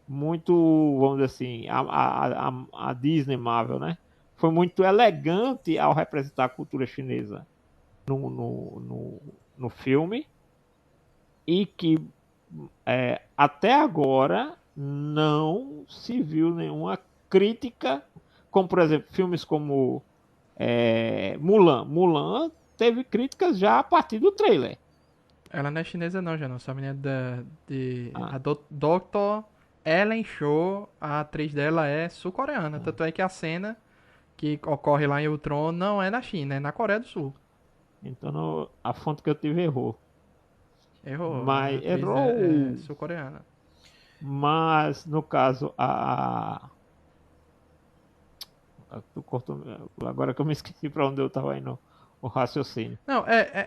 vamos dizer assim, a Disney Marvel, né? Foi muito elegante ao representar a cultura chinesa no filme, e que até agora não se viu nenhuma crítica, como por exemplo filmes como Mulan. Mulan teve críticas já a partir do trailer. Ela não é chinesa não, já não. Essa menina a Dr. Ellen Cho, a atriz dela é sul-coreana. Tanto é que a cena que ocorre lá em Ultron não é na China, é na Coreia do Sul. Então a fonte que eu tive errou. Errou. Mas errou. É sul-coreana. Mas no caso tu cortou, agora que eu me esqueci para onde eu estava indo o raciocínio. Não,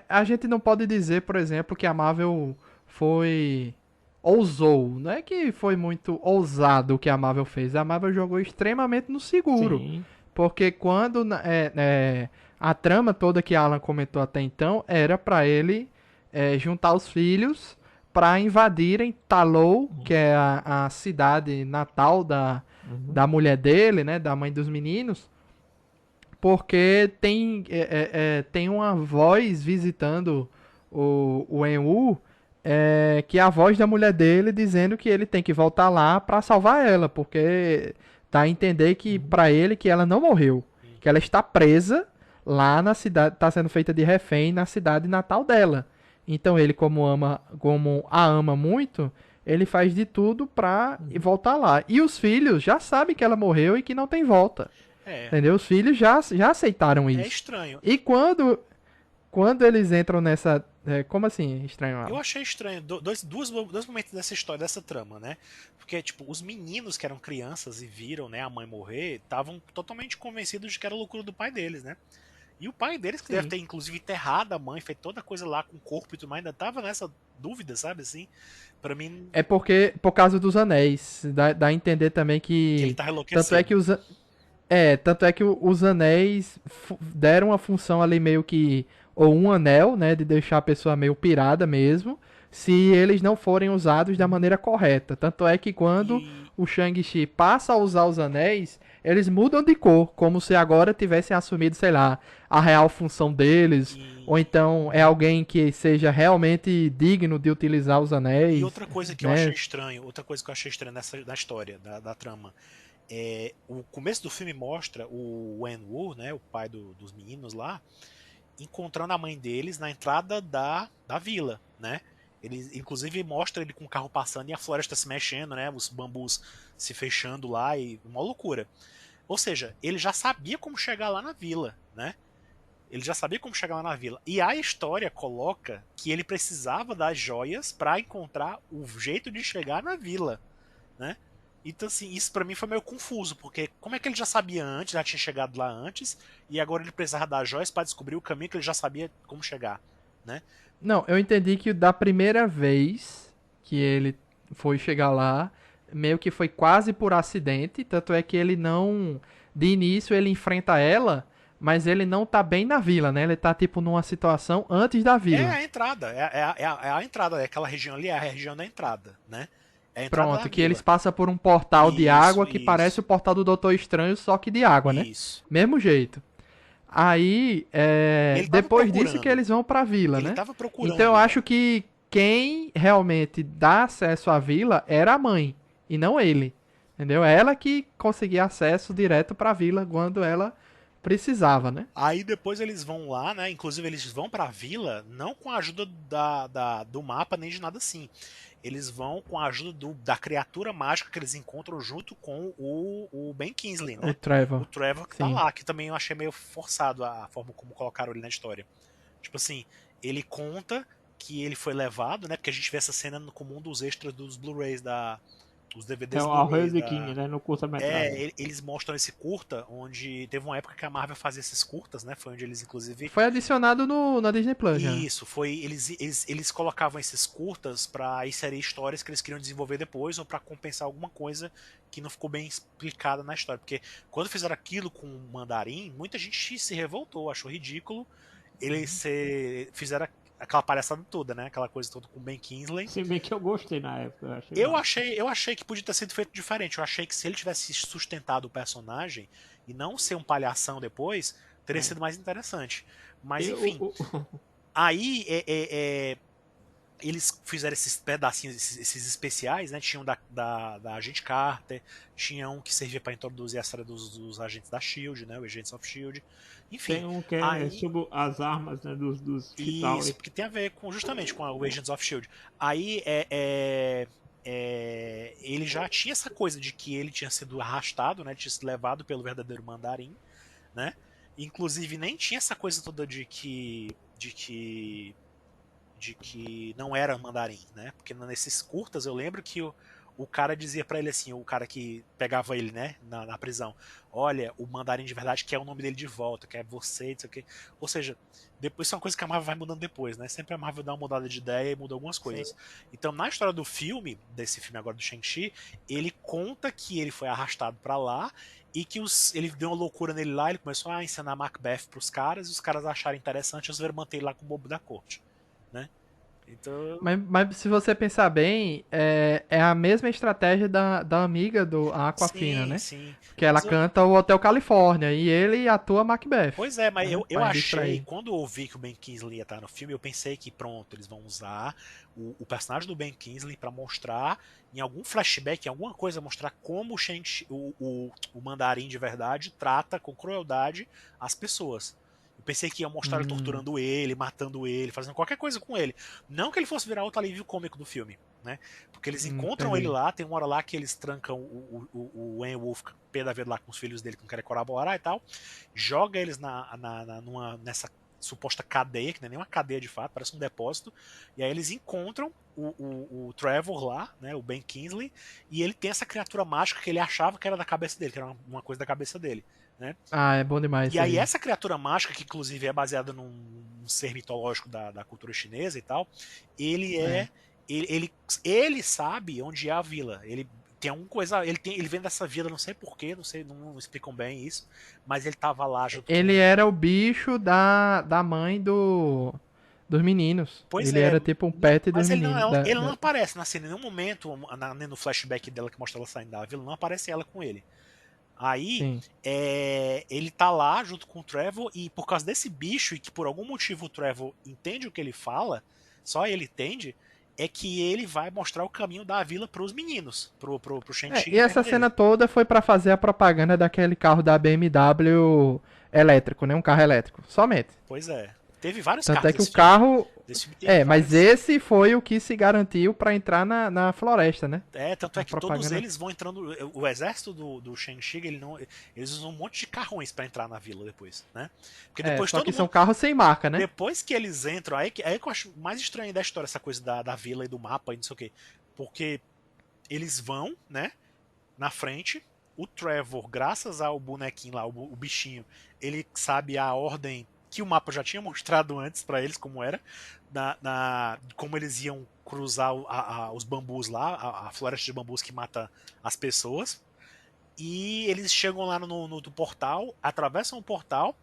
a gente não pode dizer, por exemplo, que a Marvel ousou. Não é que foi muito ousado o que a Marvel fez. A Marvel jogou extremamente no seguro. Sim. Porque quando a trama toda que Alan comentou até então era para ele juntar os filhos para invadirem Talou, que é a cidade natal da mulher dele, né, da mãe dos meninos, porque tem uma voz visitando o Wen-Wu, que é a voz da mulher dele dizendo que ele tem que voltar lá para salvar ela, porque dá a entender que para ele que ela não morreu, que ela está presa lá na cidade, está sendo feita de refém na cidade natal dela. Então ele, como a ama muito, ele faz de tudo pra voltar lá. E os filhos já sabem que ela morreu e que não tem volta. Entendeu? Os filhos já aceitaram isso. É estranho. E quando eles entram nessa... como assim, estranho? Eu achei estranho. Dois momentos dessa história, dessa trama, né? Porque, tipo, os meninos que eram crianças e viram, né, a mãe morrer, estavam totalmente convencidos de que era loucura do pai deles, né? E o pai deles, que deve ter, inclusive, enterrado a mãe, feito toda coisa lá com o corpo e tudo mais, ainda tava nessa dúvida, sabe, assim? Pra mim... É por causa dos anéis. Dá a entender também que ele tá enlouquecido. Tanto é que os anéis deram uma função ali meio que... Ou um anel, né, de deixar a pessoa meio pirada mesmo, se eles não forem usados da maneira correta. Tanto é que quando o Shang-Chi passa a usar os anéis, eles mudam de cor, como se agora tivessem assumido, sei lá, a real função deles, ou então é alguém que seja realmente digno de utilizar os anéis. E outra coisa que eu achei estranho, na história da trama, o começo do filme mostra o Wen-Wu, né, o pai dos meninos lá, encontrando a mãe deles na entrada da vila, né? Ele, inclusive, mostra ele com o carro passando e a floresta se mexendo, né? Os bambus se fechando lá e uma loucura. Ou seja, ele já sabia como chegar lá na vila, né? Ele já sabia como chegar lá na vila. E a história coloca que ele precisava das joias para encontrar o jeito de chegar na vila, né? Então, assim, isso pra mim foi meio confuso, porque como é que ele já sabia antes, já tinha chegado lá antes, e agora ele precisava das joias para descobrir o caminho que ele já sabia como chegar, né? Não, eu entendi que da primeira vez que ele foi chegar lá, meio que foi quase por acidente, tanto é que ele não... De início ele enfrenta ela, mas ele não tá bem na vila, né? Ele tá tipo numa situação antes da vila. É a entrada, a entrada, aquela região ali é a região da entrada, né? Pronto, que eles passam por um portal de água que parece o portal do Doutor Estranho, só que de água, né? Isso. Mesmo jeito. Aí, depois disso que eles vão pra vila, né? Ele tava procurando. Então eu acho que quem realmente dá acesso à vila era a mãe, e não ele. Entendeu? Ela que conseguia acesso direto pra vila quando ela precisava, né? Aí depois eles vão lá, né? Inclusive eles vão pra vila, não com a ajuda do mapa nem de nada assim. Eles vão com a ajuda da criatura mágica que eles encontram junto com o Ben Kingsley, né? O Trevor. O Trevor que tá Sim. lá, que também eu achei meio forçado a forma como colocaram ele na história. Tipo assim, ele conta que ele foi levado, né? Porque a gente vê essa cena como um dos extras dos Blu-rays os É DVDs o Blu-rays Harley King, né? No curta-metragem. eles mostram esse curta, onde teve uma época que a Marvel fazia esses curtas, né? Foi onde eles, inclusive. Foi adicionado na Disney Plus já. Isso, foi. Eles colocavam esses curtas pra inserir histórias que eles queriam desenvolver depois, ou pra compensar alguma coisa que não ficou bem explicada na história. Porque quando fizeram aquilo com o Mandarim, muita gente se revoltou, achou ridículo. Fizeram aquela palhaçada toda, né? Aquela coisa toda com o Ben Kingsley. Se bem que eu gostei na época. Eu achei que podia ter sido feito diferente. Eu achei que se ele tivesse sustentado o personagem e não ser um palhação depois, teria sido mais interessante. Mas enfim. Aí eles fizeram esses pedacinhos, esses especiais, né? Tinham da Agente Carter, tinha um que servia para introduzir a história dos agentes da Shield, né? O Agents of Shield. Enfim. Tem um que é sobre as armas, né? Dos isso, porque tem a ver justamente com o Agents of Shield. Aí ele já tinha essa coisa de que ele tinha sido arrastado, né? Tinha sido levado pelo verdadeiro Mandarim, né? Inclusive nem tinha essa coisa toda de que não era Mandarim, né? Porque nesses curtas eu lembro que o cara dizia pra ele assim, o cara que pegava ele, né, na prisão, olha, o Mandarim de verdade quer o nome dele de volta, quer você, não sei o quê. Ou seja, depois isso é uma coisa que a Marvel vai mudando depois, né? Sempre a Marvel dá uma mudada de ideia e muda algumas coisas. Sim. Então, na história do filme, desse filme agora do Shang-Chi, ele conta que ele foi arrastado pra lá e que ele deu uma loucura nele lá, ele começou a ensinar Macbeth pros caras, e os caras acharam interessante, eles resolveram manter ele lá com o bobo da corte, né? Então... Mas se você pensar bem, é a mesma estratégia da amiga do Aquafina, né? Sim. Que ela canta o Hotel Califórnia e ele atua Macbeth. Pois é, mas eu achei, distrair. quando eu vi que o Ben Kingsley ia estar no filme, eu pensei que pronto, eles vão usar o personagem do Ben Kingsley pra mostrar, em algum flashback, em alguma coisa, mostrar como o Mandarim de verdade trata com crueldade as pessoas. Eu pensei que ia mostrar ele torturando ele, matando ele, fazendo qualquer coisa com ele. Não que ele fosse virar outro alívio cômico do filme, né? Porque eles encontram ele lá, tem uma hora lá que eles trancam o Wayne Wolf pé da vida lá com os filhos dele que não querem colaborar e tal. Joga eles nessa suposta cadeia, que não é nem uma cadeia de fato, parece um depósito. E aí eles encontram o Trevor lá, né? O Ben Kingsley, e ele tem essa criatura mágica que ele achava que era da cabeça dele, que era uma coisa da cabeça dele. Né? Ah, é bom demais. E aí essa criatura mágica, que inclusive é baseada num ser mitológico da cultura chinesa e tal, ele sabe onde é a vila. Ele tem alguma coisa, ele vem dessa vila, não sei porquê, não explicam bem isso, mas ele tava lá junto. Ele era o bicho da mãe dos meninos. Pois ele era tipo um pet dos meninos. Mas ele não aparece na cena em nenhum momento, no flashback dela que mostra ela saindo da vila, não aparece ela com ele. Aí, ele tá lá junto com o Trevor, e por causa desse bicho, e que por algum motivo o Trevor entende o que ele fala, só ele entende, é que ele vai mostrar o caminho da vila pros meninos, pro Shang-Chi. E essa cena toda foi pra fazer a propaganda daquele carro da BMW elétrico, né? Um carro elétrico, somente. Pois é. Teve vários carros. Tanto é que o carro... vários. Mas esse foi o que se garantiu pra entrar na floresta, né? Tanto é que todos eles vão entrando... O exército do Shang-Chi, eles usam um monte de carrões pra entrar na vila depois, né? Porque depois só que são carros sem marca, né? Depois que eles entram... Aí que eu acho mais estranho da história, essa coisa da vila e do mapa e não sei o quê. Porque eles vão, né? Na frente... O Trevor, graças ao bonequinho lá, o bichinho, ele sabe a ordem que o mapa já tinha mostrado antes pra eles, como era, como eles iam cruzar os bambus lá, a floresta de bambus que mata as pessoas. E eles chegam lá no portal, atravessam o portal,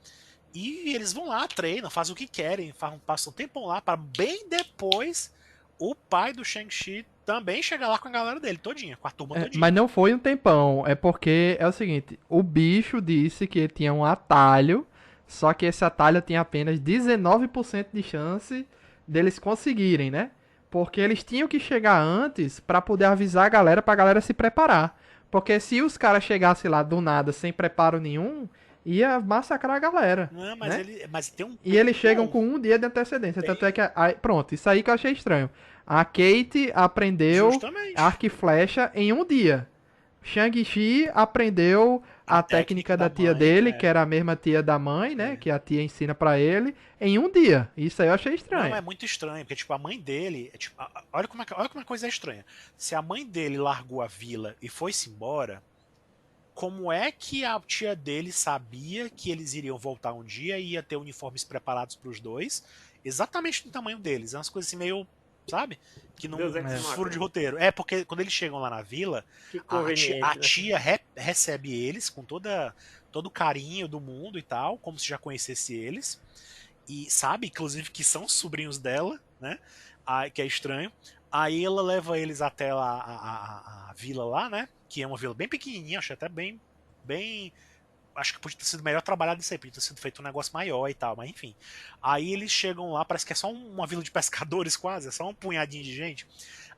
e eles vão lá, treinam, fazem o que querem, passam um tempão lá, para bem depois o pai do Shang-Chi também chegar lá com a galera dele, todinha, com a turma todinha. Mas não foi um tempão, é porque é o seguinte, o bicho disse que tinha um atalho, só que esse atalho tinha apenas 19% de chance deles conseguirem, né? Porque eles tinham que chegar antes pra poder avisar a galera, pra galera se preparar. Porque se os caras chegassem lá do nada, sem preparo nenhum, ia massacrar a galera. Não, mas né? mas tem um. E eles chegam com um dia de antecedência. Tanto é que. Pronto, isso aí que eu achei estranho. A Kate aprendeu Justamente. arco e flecha em um dia. Shang-Chi aprendeu a técnica da tia mãe, dele, que era a mesma tia da mãe, né? Que a tia ensina pra ele, em um dia. Isso aí eu achei estranho. Não, é muito estranho, porque tipo, a mãe dele. Tipo, olha como a coisa é estranha. Se a mãe dele largou a vila e foi-se embora, como é que a tia dele sabia que eles iriam voltar um dia e ia ter uniformes preparados para os dois, exatamente do tamanho deles? É umas coisas assim meio, sabe? Que não furo de roteiro. É porque quando eles chegam lá na vila, a tia recebe eles com todo o carinho do mundo e tal, como se já conhecesse eles. E sabe, inclusive, que são sobrinhos dela, né? Que é estranho. Aí ela leva eles até a vila lá, né? Que é uma vila bem pequenininha, acho até bem. Acho que podia ter sido melhor trabalhado isso aí, podia ter sido feito um negócio maior e tal, mas enfim. Aí eles chegam lá, parece que é só uma vila de pescadores quase, é só um punhadinho de gente.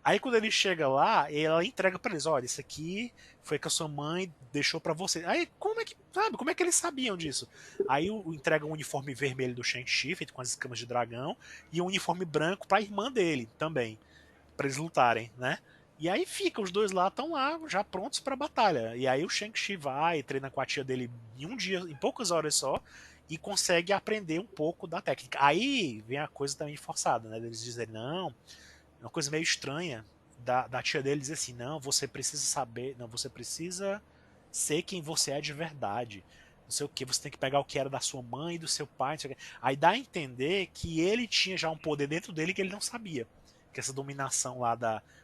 Aí quando ele chega lá, ela entrega pra eles, olha, isso aqui foi que a sua mãe deixou pra você. Aí como é que, sabe, como é que eles sabiam disso? Aí entrega um uniforme vermelho do Shang-Chi, feito com as escamas de dragão, e um uniforme branco pra irmã dele também, pra eles lutarem, né? E aí fica, os dois lá estão lá, já prontos pra batalha. E aí o Shang-Chi vai, treina com a tia dele em um dia, em poucas horas só, e consegue aprender um pouco da técnica. Aí vem a coisa também forçada, né? Eles dizem, não, uma coisa meio estranha da tia dele dizer assim, não, você precisa saber, não, você precisa ser quem você é de verdade. Não sei o que, você tem que pegar o que era da sua mãe e do seu pai, não sei o que. Aí dá a entender que ele tinha já um poder dentro dele que ele não sabia. Que essa dominação lá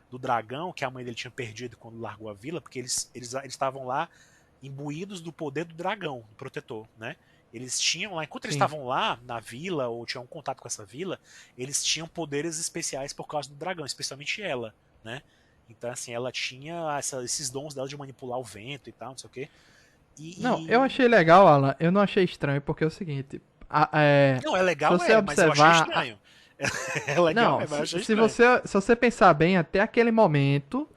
do dragão, que a mãe dele tinha perdido quando largou a vila, porque eles estavam lá imbuídos do poder do dragão, do protetor, né? Eles tinham lá, enquanto eles estavam lá na vila, ou tinham um contato com essa vila, eles tinham poderes especiais por causa do dragão, especialmente ela, né? Então, assim, ela tinha esses dons dela de manipular o vento e tal, não sei o quê. Não, eu achei legal, Alan. Eu não achei estranho, porque é o seguinte. Não, é legal, se você observar, mas eu achei estranho. É legal, não, mas eu achei se estranho. você pensar bem, até aquele momento,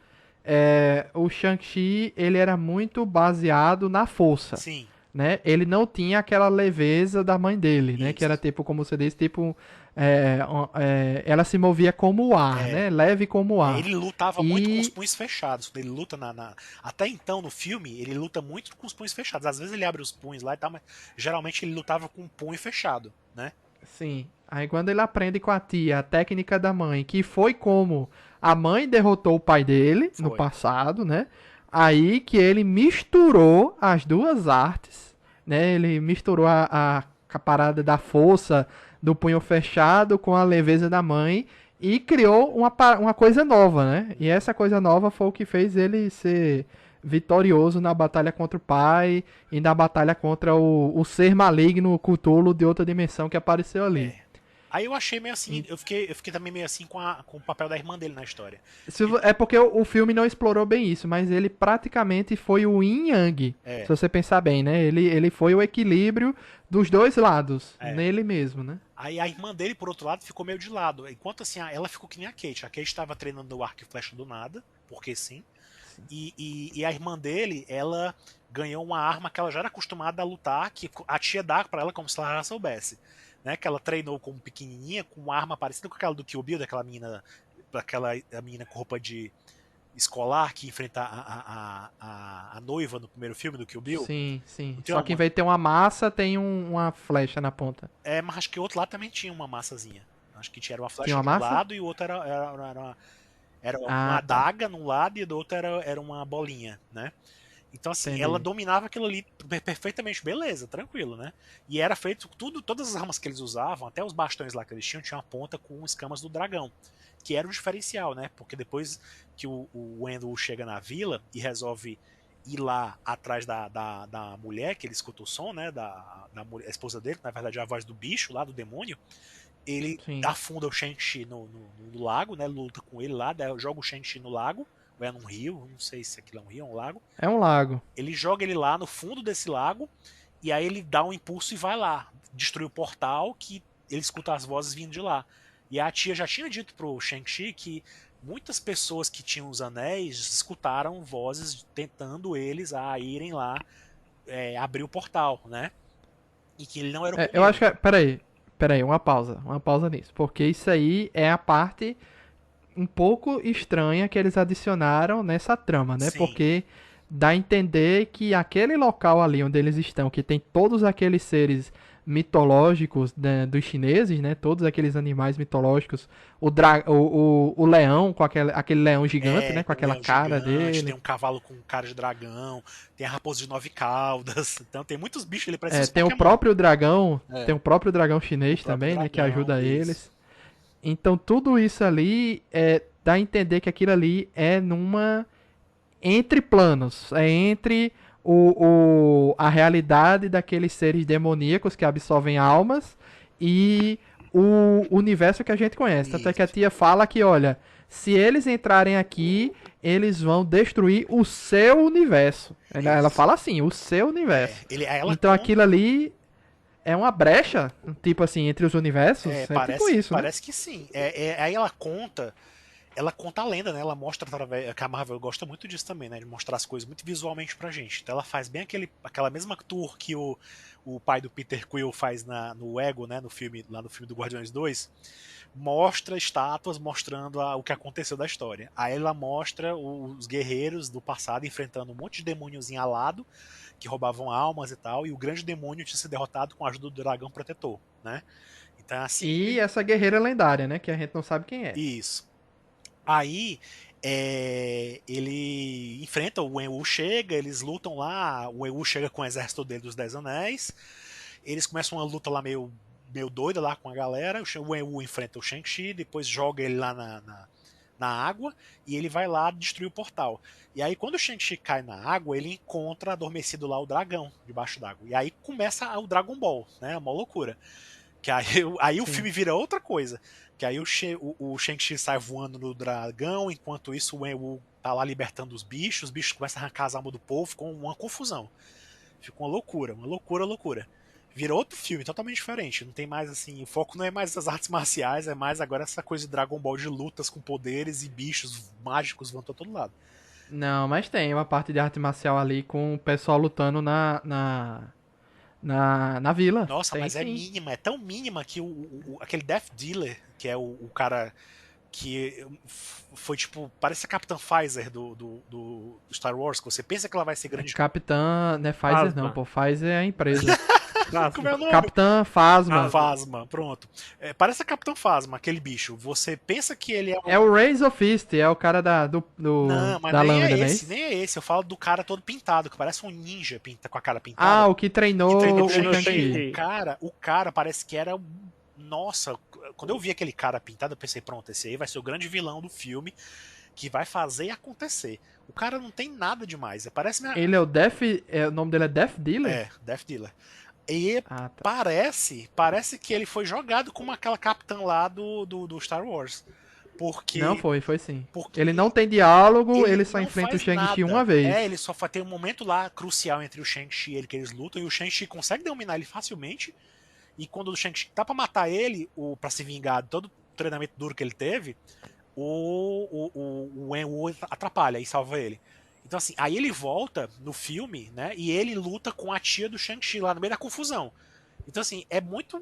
o Shang-Chi ele era muito baseado na força. Sim. Né? Ele não tinha aquela leveza da mãe dele, né? Que era tipo, como você disse, tipo. Ela se movia como o ar, né? Leve como o ar. Ele lutava muito com os punhos fechados. Quando ele luta até então no filme, ele luta muito com os punhos fechados. Às vezes ele abre os punhos lá e tal, mas geralmente ele lutava com o punho fechado, né? Sim. Aí quando ele aprende com a tia a técnica da mãe, que foi como a mãe derrotou o pai dele no passado, né? Aí que ele misturou as duas artes, né? Ele misturou a parada da força do punho fechado com a leveza da mãe e criou uma coisa nova, né? E essa coisa nova foi o que fez ele ser vitorioso na batalha contra o pai e na batalha contra o ser maligno Cthulhu de outra dimensão que apareceu ali. Aí eu achei meio assim, eu fiquei também meio assim com o papel da irmã dele na história. É porque o filme não explorou bem isso, mas ele praticamente foi o yin yang, se você pensar bem, né? Ele foi o equilíbrio dos dois lados, nele mesmo, né? Aí a irmã dele, por outro lado, ficou meio de lado. Enquanto assim, ela ficou que nem a Kate. A Kate estava treinando o arco e flecha do nada, porque sim. E a irmã dele, ela ganhou uma arma que ela já era acostumada a lutar, que a tia dá pra ela como se ela já soubesse. Né, que ela treinou como pequenininha com uma arma parecida com aquela do Kill Bill, daquela menina, a menina com roupa de escolar que enfrenta a noiva no primeiro filme do Kill Bill. Sim, sim. Só que em vez de ter uma massa, tem uma flecha na ponta. Mas acho que o outro lado também tinha uma massazinha. Acho que tinha uma flecha de um lado e o outro era uma adaga num lado e do outro era uma bolinha, né? Então, assim, ela dominava aquilo ali perfeitamente, beleza, tranquilo, né? E era feito todas as armas que eles usavam, até os bastões lá que eles tinham uma ponta com escamas do dragão, que era um diferencial, né? Porque depois que o Wendell chega na vila e resolve ir lá atrás da mulher, que ele escuta o som, né? Da esposa dele, que na verdade é a voz do bicho lá, do demônio, ele afunda o Shang-Chi no lago, né? Luta com ele lá, joga o Shang-Chi no lago, ou é num rio, não sei se aquilo é um rio ou um lago. É um lago. Ele joga ele lá no fundo desse lago, e aí ele dá um impulso e vai lá, destrui o portal, que ele escuta as vozes vindo de lá. E a tia já tinha dito pro Shang-Chi que muitas pessoas que tinham os anéis escutaram vozes tentando eles a irem lá abrir o portal, né? E que ele não era o Eu acho primeiro. que. Peraí, uma pausa nisso. Porque isso aí é a parte um pouco estranha que eles adicionaram nessa trama, né? Sim. Porque dá a entender que aquele local ali onde eles estão, que tem todos aqueles seres mitológicos, né, dos chineses, né? Todos aqueles animais mitológicos, o leão com aquele leão gigante, né? Com Tem um aquela leão cara gigante, tem dele. um cavalo com cara de dragão, tem a raposa de 9 caudas. Então tem muitos bichos ali, parecem os Tem o Pokémon. próprio dragão, tem É, o próprio dragão o chinês próprio também, né? Que dragão, ajuda isso. eles. Então tudo isso ali dá a entender que aquilo ali é numa entre planos, é entre a realidade daqueles seres demoníacos que absorvem almas e o universo que a gente conhece. Tanto é que a Isso. tia fala que, olha, se eles entrarem aqui, eles vão destruir o seu universo. Ela Isso. fala assim, o seu universo. Aí ela Então aquilo conta. ali é uma brecha, tipo assim, entre os universos. É tipo isso, né? Parece que sim. Aí ela conta a lenda, né? Ela mostra através. Que a Marvel gosta muito disso também, né? De mostrar as coisas muito visualmente pra gente. Então ela faz bem aquela mesma tour que o pai do Peter Quill faz no Ego, né? Lá no filme do Guardiões 2. Mostra estátuas mostrando o que aconteceu da história. Aí ela mostra os guerreiros do passado enfrentando um monte de demôniozinho alado que roubavam almas e tal, e o grande demônio tinha sido derrotado com a ajuda do dragão protetor, né? Então é assim E que. essa guerreira lendária, né? Que a gente não sabe quem é. Isso. Aí ele enfrenta, o Wen-Wu chega, eles lutam lá, o Wen-Wu chega com o exército dele dos Dez Anéis, eles começam uma luta lá meio doida lá com a galera, o Wen-Wu enfrenta o Shang-Chi, depois joga ele lá na água, e ele vai lá destruir o portal. E aí quando o Shang-Chi cai na água, ele encontra adormecido lá o dragão, debaixo d'água. E aí começa o Dragon Ball, né, uma loucura. Que aí o Sim. filme vira outra coisa. Que aí o Shang-Chi sai voando no dragão, enquanto isso o Wen-Wu tá lá libertando os bichos começam a arrancar as almas do povo, com uma confusão. Fica uma loucura, uma loucura, loucura. Vira outro filme, totalmente diferente. Não tem mais assim, o foco não é mais as artes marciais, é mais agora essa coisa de Dragon Ball de lutas com poderes e bichos mágicos vão pra todo lado. Não, mas tem uma parte de arte marcial ali com o pessoal lutando na vila. Nossa, Tem mas é sim. mínima, é tão mínima que aquele Death Dealer, que é o cara que foi tipo, parece a Capitã Pfizer do Star Wars, que você pensa que ela vai ser grande. Capitã, não é Pfizer não, Phasma. pô. Pfizer é a empresa. Como é o nome? Capitã Phasma. Phasma, pronto. Parece a Capitã Phasma, aquele bicho. Você pensa que ele é É o Razor Fist, é o cara Não, mas da nem é lâmina, não é esse, isso? nem é esse. Eu falo do cara todo pintado, que parece um ninja com a cara pintada. Ah, o que Que treinou treinou o o Treinou Shang-Chi. Shang-Chi. Shang-Chi. O cara parece que era. Nossa, quando eu vi aquele cara pintado, eu pensei, pronto, esse aí vai ser o grande vilão do filme que vai fazer acontecer. O cara não tem nada demais. Parece minha. Ele é o Death. O nome dele é Death Dealer? Death Dealer. E Ah, tá. parece que ele foi jogado como aquela capitã lá do Star Wars. Não, Porque, foi sim. porque Ele não tem diálogo, ele ele só não enfrenta o faz Shang-Chi nada. uma vez. Ele só tem um momento lá crucial entre o Shang-Chi e ele que eles lutam, e o Shang-Chi consegue dominar ele facilmente. E quando o Shang-Chi tá pra matar ele, pra se vingar de todo o treinamento duro que ele teve, o Wen-Wu atrapalha e salva ele. Então assim, aí ele volta no filme, né, e ele luta com a tia do Shang-Chi lá no meio da confusão. Então assim, é muito...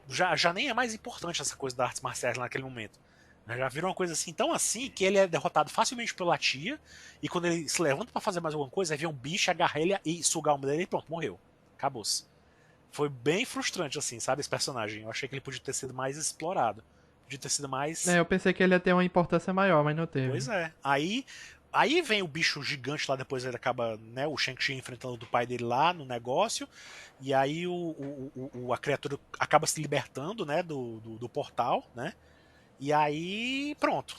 Já nem é mais importante essa coisa das artes marciais lá naquele momento. Já virou uma coisa assim, tão assim, que ele é derrotado facilmente pela tia, e quando ele se levanta pra fazer mais alguma coisa, aí vem um bicho, agarra ele e suga a alma dele e pronto, morreu. Acabou-se. Foi bem frustrante, assim, sabe, esse personagem. Eu achei que ele podia ter sido mais explorado. Podia ter sido mais. Eu pensei que ele ia ter uma importância maior, mas não teve. Pois é. Aí vem o bicho gigante lá, depois ele acaba, né, o Shang-Chi enfrentando o pai dele lá no negócio, e aí a criatura acaba se libertando, né, do portal, né, e aí, pronto.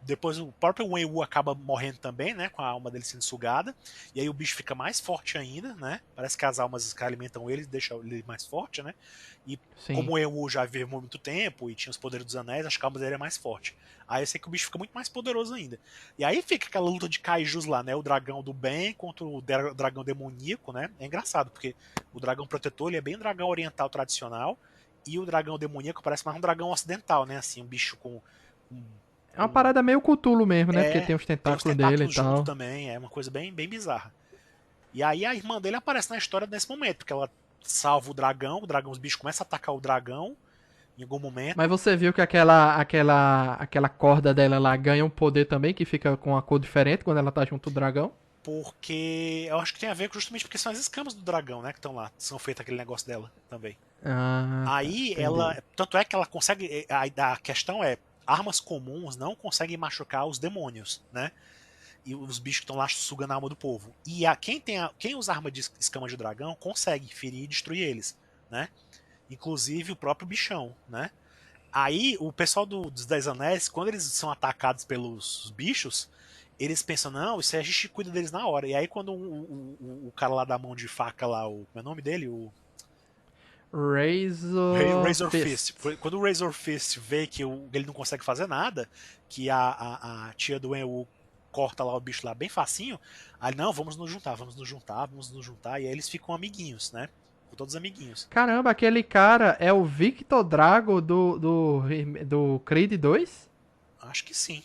Depois o próprio Wen-Wu acaba morrendo também, né? Com a alma dele sendo sugada. E aí o bicho fica mais forte ainda, né? Parece que as almas que alimentam ele deixam ele mais forte, né? E como Sim. o Wen-Wu já viveu muito tempo e tinha os poderes dos anéis, acho que a alma dele é mais forte. Aí eu sei que o bicho fica muito mais poderoso ainda. E aí fica aquela luta de kaijus lá, né? O dragão do bem contra o dragão demoníaco, né? É engraçado, porque o dragão protetor ele é bem dragão oriental tradicional. E o dragão demoníaco parece mais um dragão ocidental, né? Assim, um bicho É uma parada meio Cthulhu mesmo, né? Porque É, tem os tem os tentáculos dele e tentáculos junto tal. também, é uma coisa bem, bem bizarra. E aí a irmã dele aparece na história nesse momento, porque ela salva o dragão, os bichos começam a atacar o dragão em algum momento. Mas você viu que aquela corda dela lá ganha um poder também, que fica com uma cor diferente quando ela tá junto do dragão? Porque eu acho que tem a ver justamente porque são as escamas do dragão, né, que estão lá, são feitas aquele negócio dela também. Ah, Aí tá, ela, tanto é que ela consegue, a questão é, armas comuns não conseguem machucar os demônios, né? E os bichos que estão lá sugando a alma do povo. E quem usa arma de escama de dragão consegue ferir e destruir eles, né? Inclusive o próprio bichão, né? Aí o pessoal dos Dez Anéis, quando eles são atacados pelos bichos, eles pensam, não, isso aí a gente cuida deles na hora. E aí quando o cara lá da mão de faca lá, como é o nome dele? O Razor Fist. Quando o Razor Fist vê que ele não consegue fazer nada, que a tia do Enwu corta lá o bicho lá bem facinho, aí não, vamos nos juntar, e aí eles ficam amiguinhos, né? Todos amiguinhos. Caramba, aquele cara é o Victor Drago do Creed 2? Acho que sim.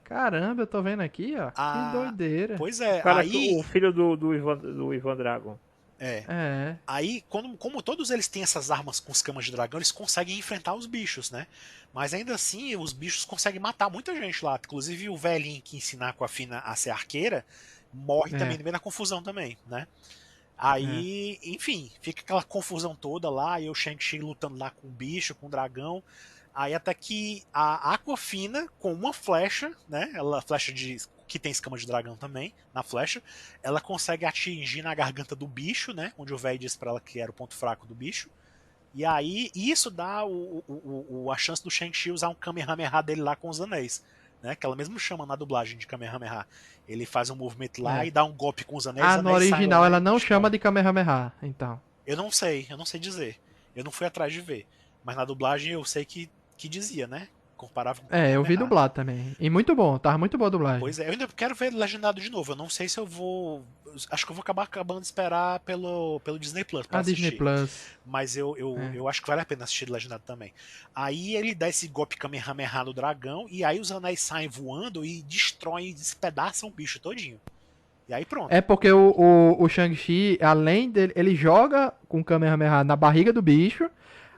Caramba, eu tô vendo aqui, ó. Que doideira. Pois é, o cara, aí... O filho do Ivan Drago. É. Aí, como todos eles têm essas armas com escamas de dragão, eles conseguem enfrentar os bichos, né? Mas ainda assim, os bichos conseguem matar muita gente lá. Inclusive o velhinho que ensina a Aquafina a ser arqueira morre também no meio da confusão também, né? Aí, enfim, fica aquela confusão toda lá, e o Shang-Chi lutando lá com o bicho, com o dragão. Aí até que a Aquafina, com uma flecha, né? Flecha que tem escama de dragão também, na flecha, ela consegue atingir na garganta do bicho, né? Onde o velho disse pra ela que era o ponto fraco do bicho. E aí, isso dá a chance do Shang-Chi usar um Kamehameha dele lá com os anéis. Né? Que ela mesmo chama na dublagem de Kamehameha. Ele faz um movimento lá e dá um golpe com os anéis. Ah, no original ela não chama de Kamehameha, então. Eu não sei dizer. Eu não fui atrás de ver. Mas na dublagem eu sei que dizia, né? Comparava com eu vi dublado também. E muito bom, tava muito boa a dublagem. Pois é, eu ainda quero ver legendado de novo. Eu não sei se eu vou. Acho que eu vou acabar acabando de esperar pelo Disney Plus pra assistir. Disney Plus. Mas eu acho que vale a pena assistir legendado também. Aí ele dá esse golpe Kamehameha no dragão, e aí os anéis saem voando e destroem, despedaçam o bicho todinho. E aí pronto. É porque o Shang-Chi, além dele, ele joga com o Kamehameha na barriga do bicho.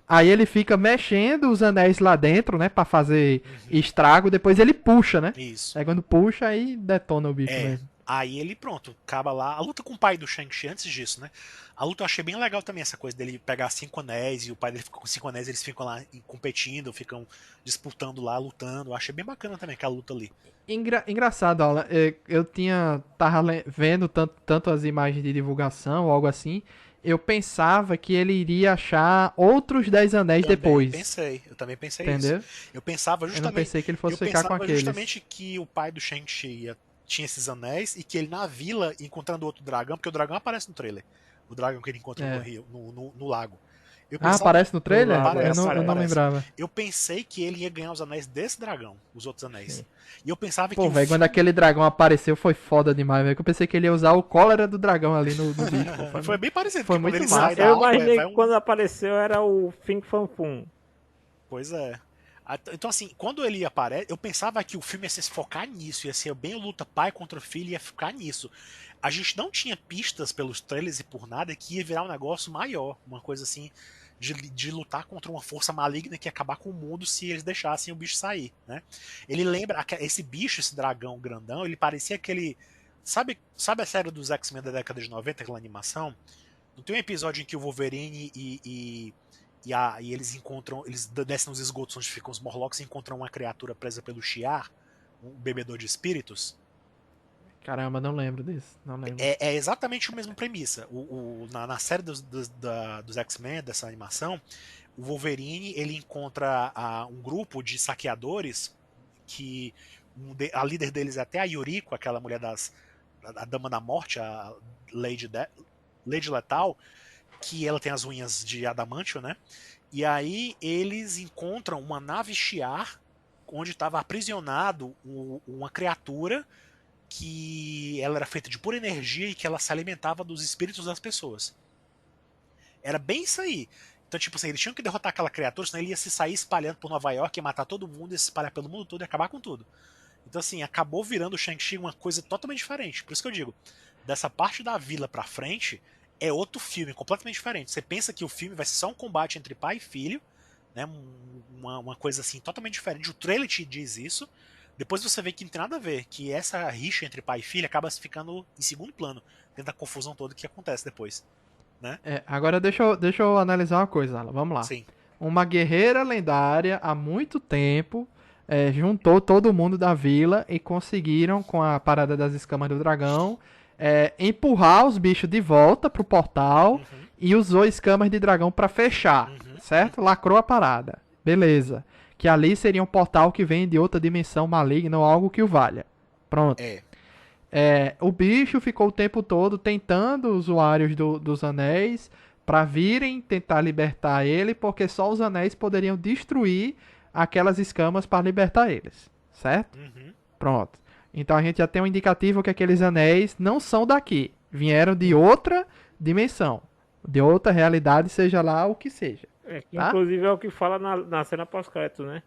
Aí ele fica mexendo os anéis lá dentro, né? Pra fazer estrago. Depois ele puxa, né? Isso. Aí quando puxa, aí detona o bicho mesmo. Aí ele, pronto, acaba lá. A luta com o pai do Shang-Chi antes disso, né? A luta eu achei bem legal também, essa coisa dele pegar 5 anéis e o pai dele fica com 5 anéis, eles ficam lá competindo, ficam disputando lá, lutando. Eu achei bem bacana também aquela luta ali. Engraçado, Alan. Eu tava vendo tanto as imagens de divulgação ou algo assim. Eu pensava que ele iria achar outros 10 anéis depois. Eu também pensei Entendeu? isso. Eu pensava justamente. Eu não pensei que ele fosse ficar com aqueles. Justamente que o pai do Shang-Chi tinha esses anéis e que ele na vila, encontrando outro dragão, porque o dragão aparece no trailer. O dragão que ele encontra no rio, no lago. Aparece no trailer? Eu não lembrava. Eu pensei que ele ia ganhar os anéis desse dragão, os outros anéis. Sim. E eu pensava Pô, velho, quando aquele dragão apareceu foi foda demais, velho. Eu pensei que ele ia usar o cólera do dragão ali no bicho. Foi bem parecido. Foi muito massa. Eu imaginei que quando apareceu era o Fin Fan Fum. Pois é. Então, assim, quando ele aparece, eu pensava que o filme ia se focar nisso, ia ser bem luta pai contra filho, ia ficar nisso. A gente não tinha pistas pelos trailers e por nada que ia virar um negócio maior, uma coisa assim, de lutar contra uma força maligna que ia acabar com o mundo se eles deixassem o bicho sair, né? Ele lembra, esse bicho, esse dragão grandão, ele parecia aquele... Sabe a série dos X-Men da década de 90, aquela animação? Não tem um episódio em que o Wolverine e eles descem nos esgotos onde ficam os Morlocks e encontram uma criatura presa pelo Shi'ar, um bebedor de espíritos. Caramba, não lembro disso. Não lembro. É exatamente a mesma premissa. Na série dos X-Men, dessa animação, o Wolverine ele encontra um grupo de saqueadores que a líder deles é até a Yuriko, aquela mulher a Dama da Morte, a Lady Lethal, que ela tem as unhas de adamantio, né? E aí eles encontram uma nave Shi'ar onde estava aprisionado uma criatura que ela era feita de pura energia e que ela se alimentava dos espíritos das pessoas. Era bem isso aí. Então, tipo assim, eles tinham que derrotar aquela criatura, senão ele ia se sair espalhando por Nova York, ia matar todo mundo, ia se espalhar pelo mundo todo e acabar com tudo. Então, assim, acabou virando o Shang-Chi uma coisa totalmente diferente. Por isso que eu digo, dessa parte da vila pra frente, é outro filme, completamente diferente. Você pensa que o filme vai ser só um combate entre pai e filho, né? Uma coisa assim totalmente diferente. O trailer te diz isso. Depois você vê que não tem nada a ver, que essa rixa entre pai e filho acaba ficando em segundo plano, dentro da confusão toda que acontece depois, né? Agora deixa eu analisar uma coisa, Alan. Vamos lá. Sim. Uma guerreira lendária, há muito tempo, juntou todo mundo da vila e conseguiram, com a parada das escamas do dragão, empurrar os bichos de volta pro portal Uhum. e usou escamas de dragão pra fechar, Uhum. certo? Lacrou a parada. Beleza. Que ali seria um portal que vem de outra dimensão maligna ou algo que o valha. Pronto. O bicho ficou o tempo todo tentando usuários dos anéis para virem tentar libertar ele, porque só os anéis poderiam destruir aquelas escamas para libertar eles, certo? Uhum. Pronto. Então a gente já tem um indicativo que aqueles anéis não são daqui, vieram de outra dimensão, de outra realidade, seja lá o que seja. Que Tá? inclusive é o que fala na cena pós-crédito, né?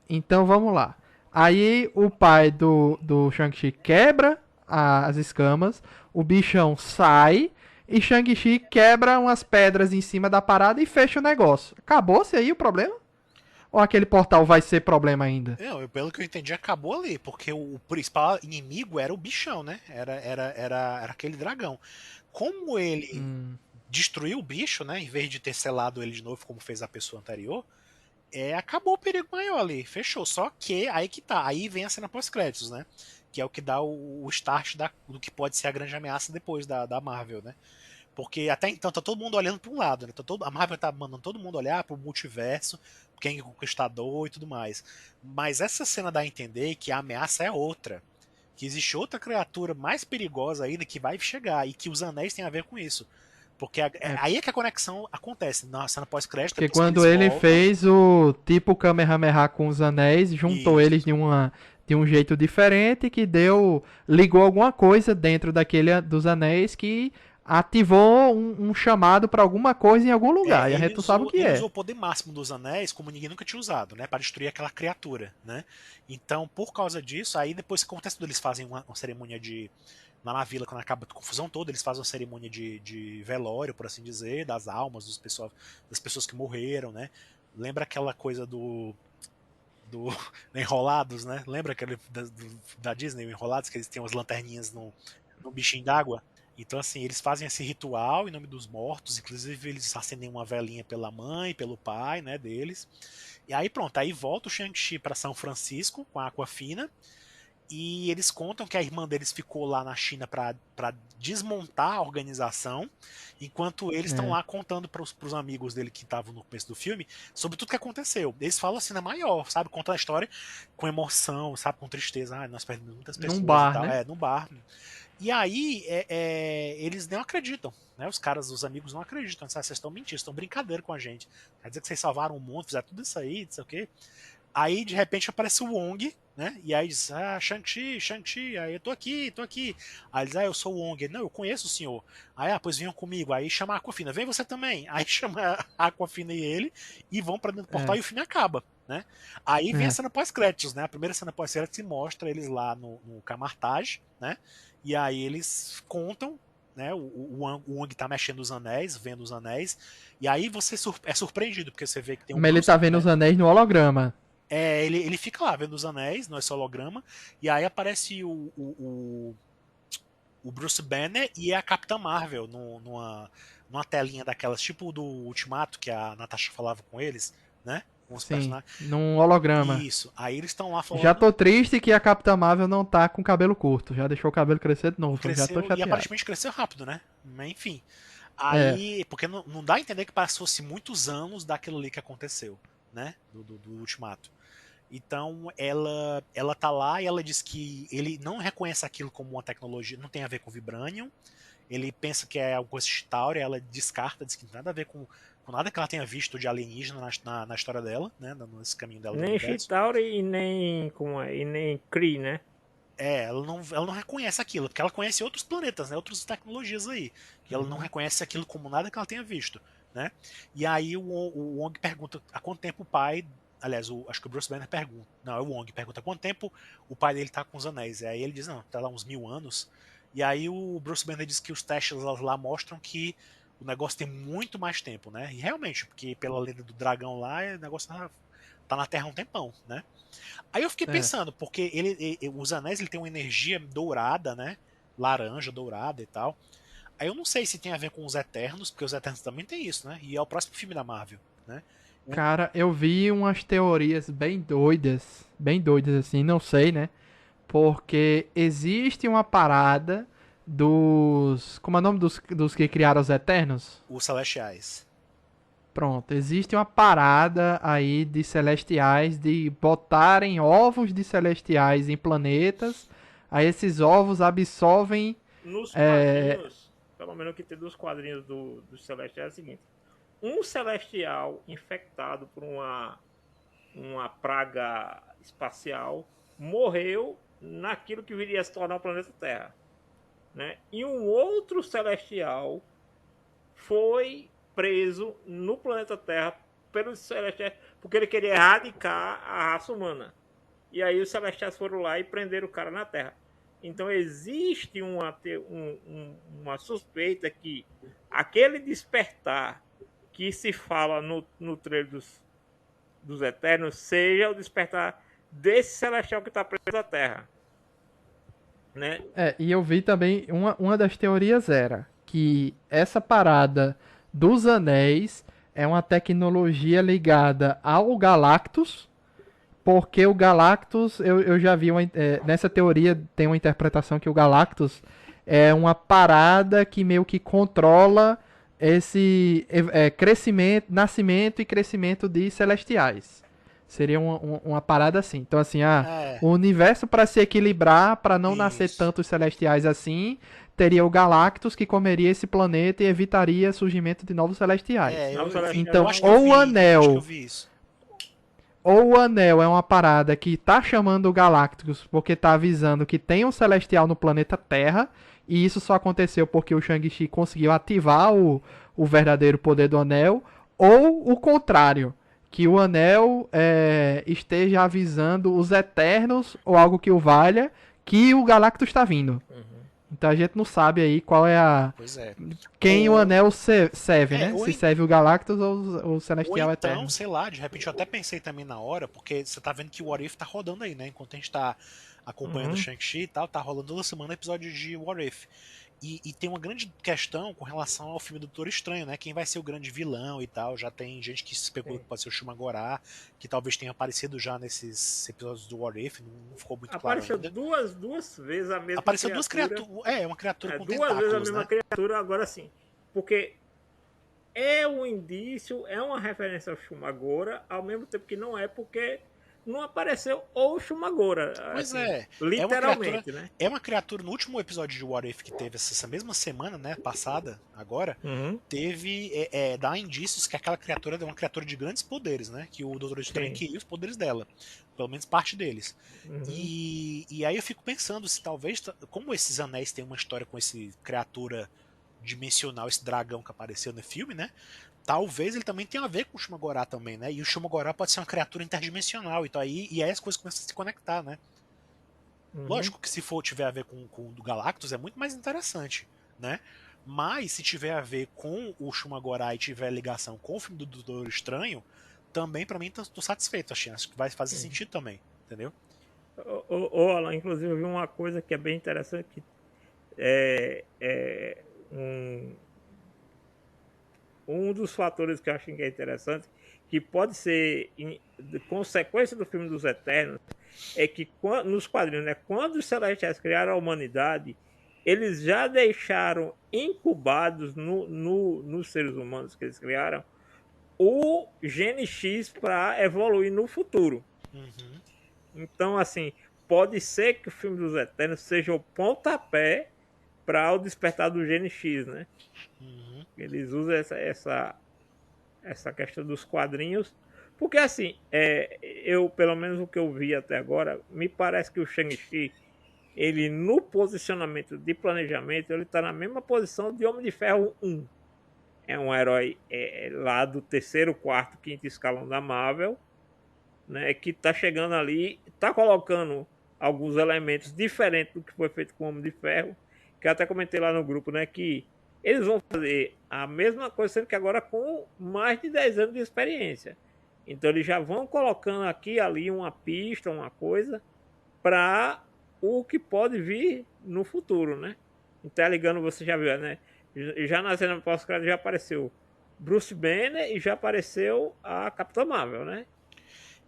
Então vamos lá. Aí o pai do Shang-Chi quebra as escamas, o bichão sai e Shang-Chi quebra umas pedras em cima da parada e fecha o negócio. Acabou-se aí o problema? Ou aquele portal vai ser problema ainda? Não, pelo que eu entendi, acabou ali, porque o principal inimigo era o bichão, né? Era aquele dragão. Como ele destruiu o bicho, né? Em vez de ter selado ele de novo, como fez a pessoa anterior, acabou o perigo maior ali, fechou. Só que aí que tá, aí vem a cena pós-créditos, né? Que é o que dá o start do que pode ser a grande ameaça depois da Marvel, né? Porque até então tá todo mundo olhando para um lado, né? A Marvel tá mandando todo mundo olhar pro multiverso, quem é o conquistador e tudo mais. Mas essa cena dá a entender que a ameaça é outra. Que existe outra criatura mais perigosa ainda que vai chegar e que os anéis têm a ver com isso. Porque aí é que a conexão acontece. Na cena pós-crédito, Porque depois que quando eles ele voltam. fez o tipo Kamehameha com os anéis, juntou eles Isso. de um jeito diferente que ligou alguma coisa dentro dos anéis que ativou um chamado para alguma coisa em algum lugar. E a gente não sabe o que Ele é. usou o poder máximo dos anéis como ninguém nunca tinha usado, né? Para destruir aquela criatura, né? Então, por causa disso, aí depois que acontece tudo, eles fazem uma cerimônia de. Lá na vila, quando acaba a confusão toda, eles fazem uma cerimônia de velório, por assim dizer, das almas das pessoas que morreram, né? Lembra aquela coisa do Enrolados, né? Lembra aquele da Disney, o Enrolados, que eles têm umas lanterninhas no bichinho d'água? Então, assim, eles fazem esse ritual em nome dos mortos, inclusive eles acendem uma velinha pela mãe, pelo pai, né, deles. E aí pronto, aí volta o Shang-Chi para São Francisco com a Aquafina, e eles contam que a irmã deles ficou lá na China para desmontar a organização, enquanto eles estão É. lá contando para os amigos dele que estavam no começo do filme sobre tudo que aconteceu. Eles falam assim na maior, sabe? Contam a história com emoção, sabe? Com tristeza. Ah, nós perdemos muitas Num pessoas e bar, tal. né? No bar. E aí, eles não acreditam, né? Os caras, os amigos não acreditam. Vocês estão mentindo, estão brincadeira com a gente. Quer dizer que vocês salvaram o mundo, fizeram tudo isso aí, não sei o quê. Aí, de repente, aparece o Wong, né? E aí diz, Shang-Chi, Shang-Chi, aí eu tô aqui, tô aqui. Aí diz, eu sou o Wong. Não, eu conheço o senhor. Aí, pois venham comigo. Aí chama a Aquafina, vem você também. Aí chama a Aquafina e ele, e vão pra dentro do portal É. e o filme acaba, né? Aí vem a É. cena pós-créditos, né? A primeira cena pós-créditos se mostra eles lá no Camartage, né? E aí eles contam, né? O Wong tá mexendo os anéis, vendo os anéis, e aí você é surpreendido, porque você vê que tem um Mas ele Bruce, tá vendo né? os anéis no holograma. Ele fica lá vendo os anéis, não é só holograma, e aí aparece o Bruce Banner e a Capitã Marvel numa telinha daquelas, tipo do Ultimato, que a Natasha falava com eles, né? Com os Sim, personagens. num holograma. Isso. Aí eles estão lá Já falando. tô triste que a Capitã Marvel não tá com cabelo curto. Já deixou o cabelo crescer de E novo. Já tô cresceu, e chateado. aparentemente cresceu rápido, né? Mas enfim. É. Aí, porque não dá a entender que passou-se muitos anos daquilo ali que aconteceu, né? Do Ultimato. Então ela tá lá e ela diz que ele não reconhece aquilo como uma tecnologia, não tem a ver com Vibranium. Ele pensa que é alguma coisa Chitauri, ela descarta, diz que não tem nada a ver com nada que ela tenha visto de alienígena na história dela, né? Nesse caminho dela do Nem universo. Chitauri e nem. Como é? E nem Kree, né? Ela não reconhece aquilo, porque ela conhece outros planetas, né? Outras tecnologias aí. E ela não reconhece aquilo como nada que ela tenha visto, né? E aí o Wong pergunta há quanto tempo o pai. Aliás, acho que o Bruce Banner pergunta. Não, é o Wong pergunta há quanto tempo o pai dele tá com os anéis. E aí ele diz, não, tá lá uns 1000 anos. E aí o Bruce Banner diz que os testes lá mostram que o negócio tem muito mais tempo, né? E realmente, porque pela lenda do dragão lá, o negócio tá na Terra há um tempão, né? Aí eu fiquei É. pensando, porque os anéis ele tem uma energia dourada, né? Laranja, dourada e tal. Aí eu não sei se tem a ver com os Eternos, porque os Eternos também tem isso, né? E é o próximo filme da Marvel, né? Cara, eu vi umas teorias bem doidas assim, não sei, né? Porque existe uma parada dos. Como é o nome dos que criaram os Eternos? Os Celestiais. Pronto, existe uma parada aí de celestiais de botarem ovos de celestiais em planetas. Aí esses ovos absorvem. Nos É, quadrinhos, pelo menos o que tem dos quadrinhos do Celestial é o seguinte: um celestial infectado por uma praga espacial morreu naquilo que viria a se tornar o planeta Terra, né? E um outro celestial foi preso no planeta Terra pelos celestiais porque ele queria erradicar a raça humana. E aí os celestiais foram lá e prenderam o cara na Terra. Então existe uma suspeita que aquele despertar que se fala no trailer dos Eternos seja o despertar desse celestial que está preso na Terra, né? e eu vi também. Uma das teorias era que essa parada dos anéis é uma tecnologia ligada ao Galactus. Porque o Galactus, eu já vi nessa teoria tem uma interpretação que o Galactus é uma parada que meio que controla esse crescimento, nascimento e crescimento de celestiais. Seria uma parada assim. Então assim, É, o universo para se equilibrar, para não nascer isso. tantos celestiais assim, teria o Galactus que comeria esse planeta e evitaria o surgimento de novos celestiais. Novos celestiais Então, vão ou o Eu acho que eu anel vi isso. ou o anel é uma parada que tá chamando o Galactus porque tá avisando que tem um celestial no planeta Terra, e isso só aconteceu porque o Shang-Chi conseguiu ativar o verdadeiro poder do anel, ou o contrário, que o anel esteja avisando os Eternos ou algo que o valha que o Galactus está vindo. Então a gente não sabe aí qual é a. Pois é. Quem o Ou, anel serve, né? ou, Se serve o Galactus ou o ou Celestial então, Eterno. sei lá, de repente eu até pensei também na hora, porque você tá vendo que o What If tá rodando aí, né? Enquanto a gente tá acompanhando o Uhum. Shang-Chi e tal, tá rolando toda semana episódio de What If. E tem uma grande questão com relação ao filme do Doutor Estranho, né? Quem vai ser o grande vilão e tal. Já tem gente que especula Sim. que pode ser o Shumagorá, que talvez tenha aparecido já nesses episódios do What If, não ficou muito claro Apareceu ainda. duas vezes a mesma Apareceu duas criatura. criaturas. É, uma criatura com Duas vezes a tentáculos, mesma né? criatura, agora sim. Porque é um indício, é uma referência ao Shumagora, ao mesmo tempo que não é, porque não apareceu o Shumagora, Pois assim, é, literalmente, né? é uma criatura no último episódio de What If que teve essa mesma semana, né, passada, agora, Uhum. teve, dá indícios que aquela criatura é uma criatura de grandes poderes, né, que o Doutor Estranho Sim. queria os poderes dela, pelo menos parte deles. Uhum. E aí eu fico pensando se talvez, como esses anéis têm uma história com esse criatura dimensional, esse dragão que apareceu no filme, né, talvez ele também tenha a ver com o Shumagorá também, né? E o Shumagorá pode ser uma criatura interdimensional, então aí as coisas começam a se conectar, né? Uhum. Lógico que se for tiver a ver com o do Galactus é muito mais interessante, né? Mas se tiver a ver com o Shumagorá e tiver ligação com o filme do Doutor Estranho, também pra mim tô satisfeito, acho que vai fazer Uhum. sentido também, entendeu? Alan, inclusive eu vi uma coisa que é bem interessante, que é um dos fatores que eu acho que é interessante, que pode ser consequência do filme dos Eternos, é que nos quadrinhos, né, quando os Celestiais criaram a humanidade, eles já deixaram incubados nos seres humanos que eles criaram o gene X para evoluir no futuro. Uhum. Então, assim, pode ser que o filme dos Eternos seja o pontapé para o despertar do gene X, né? Uhum. Eles usam essa questão dos quadrinhos, porque assim, eu, pelo menos o que eu vi até agora, me parece que o Shang-Chi, ele no posicionamento de planejamento, ele está na mesma posição de Homem de Ferro 1. É um herói lá do terceiro, quarto, quinto escalão da Marvel, né, que está chegando ali, está colocando alguns elementos diferentes do que foi feito com o Homem de Ferro, que eu até comentei lá no grupo, né, que eles vão fazer a mesma coisa, sendo que agora com mais de 10 anos de experiência. Então eles já vão colocando aqui ali uma pista, uma coisa, para o que pode vir no futuro, né? Então ligando, você já viu, né? Já na cena pós-crédito já apareceu Bruce Banner e já apareceu a Capitã Marvel, né?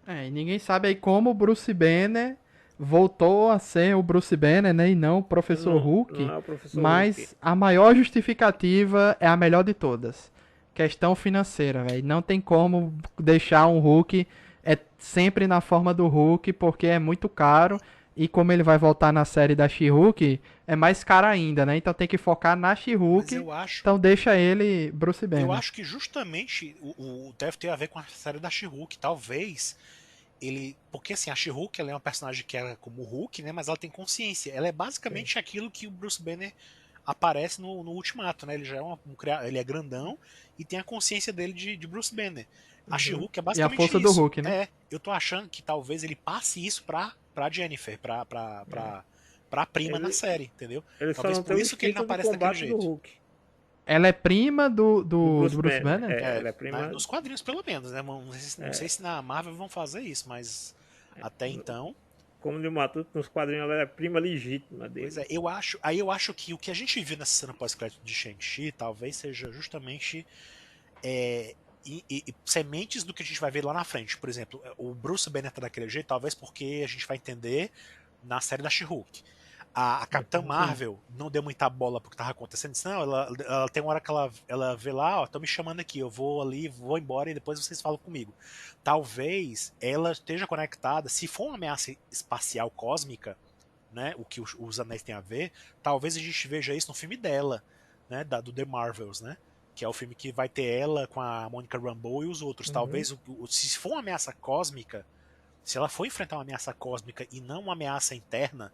E ninguém sabe aí como o Bruce Banner voltou a ser o Bruce Banner, né? E não o Professor Hulk. Não é o Professor mas Hulk. A maior justificativa é a melhor de todas. Questão financeira, velho. Não tem como deixar um Hulk sempre na forma do Hulk, porque é muito caro. E como ele vai voltar na série da She-Hulk, é mais caro ainda, né? Então tem que focar na She-Hulk. Então deixa ele Bruce Banner. Eu acho que justamente deve ter a ver com a série da She-Hulk. Talvez ele... Porque assim, a She-Hulk ela é uma personagem que é como o Hulk, né? Mas ela tem consciência. Ela é basicamente aquilo que o Bruce Banner aparece no Ultimato, né? Ele já é ele é grandão e tem a consciência dele de Bruce Banner. A She-Hulk é basicamente e a força isso. do Hulk, né? Eu tô achando que talvez ele passe isso pra Jennifer, pra prima na série, entendeu? Talvez por isso que ele não aparece daquele jeito. Ela é prima do Bruce Banner? Ela é prima... Nos quadrinhos, pelo menos, né? Não sei se na Marvel vão fazer isso, mas até então... Como de Matuto, nos quadrinhos ela é prima legítima dele. Pois é, eu acho que o que a gente viu nessa cena pós-crédito de Shang-Chi talvez seja justamente sementes do que a gente vai ver lá na frente. Por exemplo, o Bruce Banner tá daquele jeito, talvez porque a gente vai entender na série da She-Hulk. A Capitã Marvel não deu muita bola pro que tava acontecendo. Não, ela tem uma hora que ela vê lá, ó, estão me chamando aqui, eu vou ali, vou embora e depois vocês falam comigo. Talvez ela esteja conectada, se for uma ameaça espacial cósmica, né, o que os anéis têm a ver, talvez a gente veja isso no filme dela, né, do The Marvels, né, que é o filme que vai ter ela com a Monica Rambeau e os outros. Talvez, se for uma ameaça cósmica, se ela for enfrentar uma ameaça cósmica e não uma ameaça interna,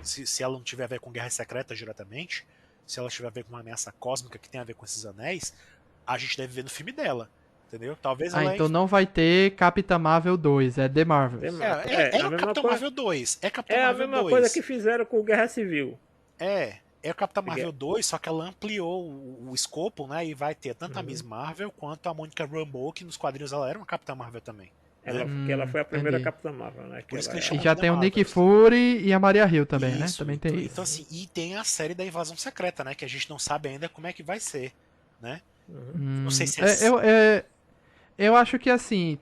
se ela não tiver a ver com guerras secretas diretamente, se ela tiver a ver com uma ameaça cósmica que tem a ver com esses anéis, a gente deve ver no filme dela, entendeu? Talvez ela então não vai ter Capitã Marvel 2, é The Marvels. É o Capitã Marvel 2. É a mesma coisa que fizeram com Guerra Civil. É o Capitã Marvel 2, só que ela ampliou o escopo, né? E vai ter tanto a Miss Marvel quanto a Monica Rambeau, que nos quadrinhos ela era uma Capitã Marvel também. Ela foi a primeira Capitã Marvel, né? E já tem o Nick Fury e a Maria Hill também, né? Também tem isso. Então, assim, e tem a série da Invasão Secreta, né? Que a gente não sabe ainda como é que vai ser, né? Não sei se eu acho que, assim,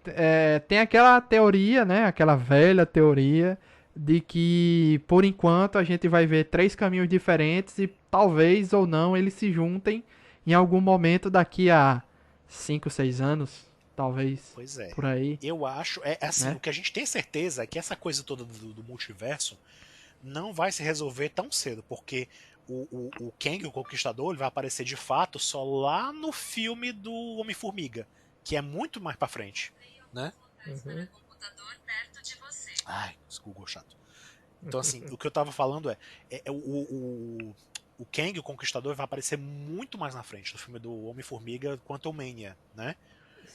tem aquela teoria, né? Aquela velha teoria de que, por enquanto, a gente vai ver 3 caminhos diferentes e talvez ou não eles se juntem em algum momento daqui a 5, 6 anos. Talvez. Pois é. Por aí. Eu acho. Assim, né? O que a gente tem certeza é que essa coisa toda do multiverso não vai se resolver tão cedo, porque o Kang, o Conquistador, ele vai aparecer de fato só lá no filme do Homem-Formiga, que é muito mais pra frente, né? Ai, esse Google chato. Então, assim, o que eu tava falando o Kang, o Conquistador, vai aparecer muito mais na frente no filme do Homem-Formiga quanto o Mania, né?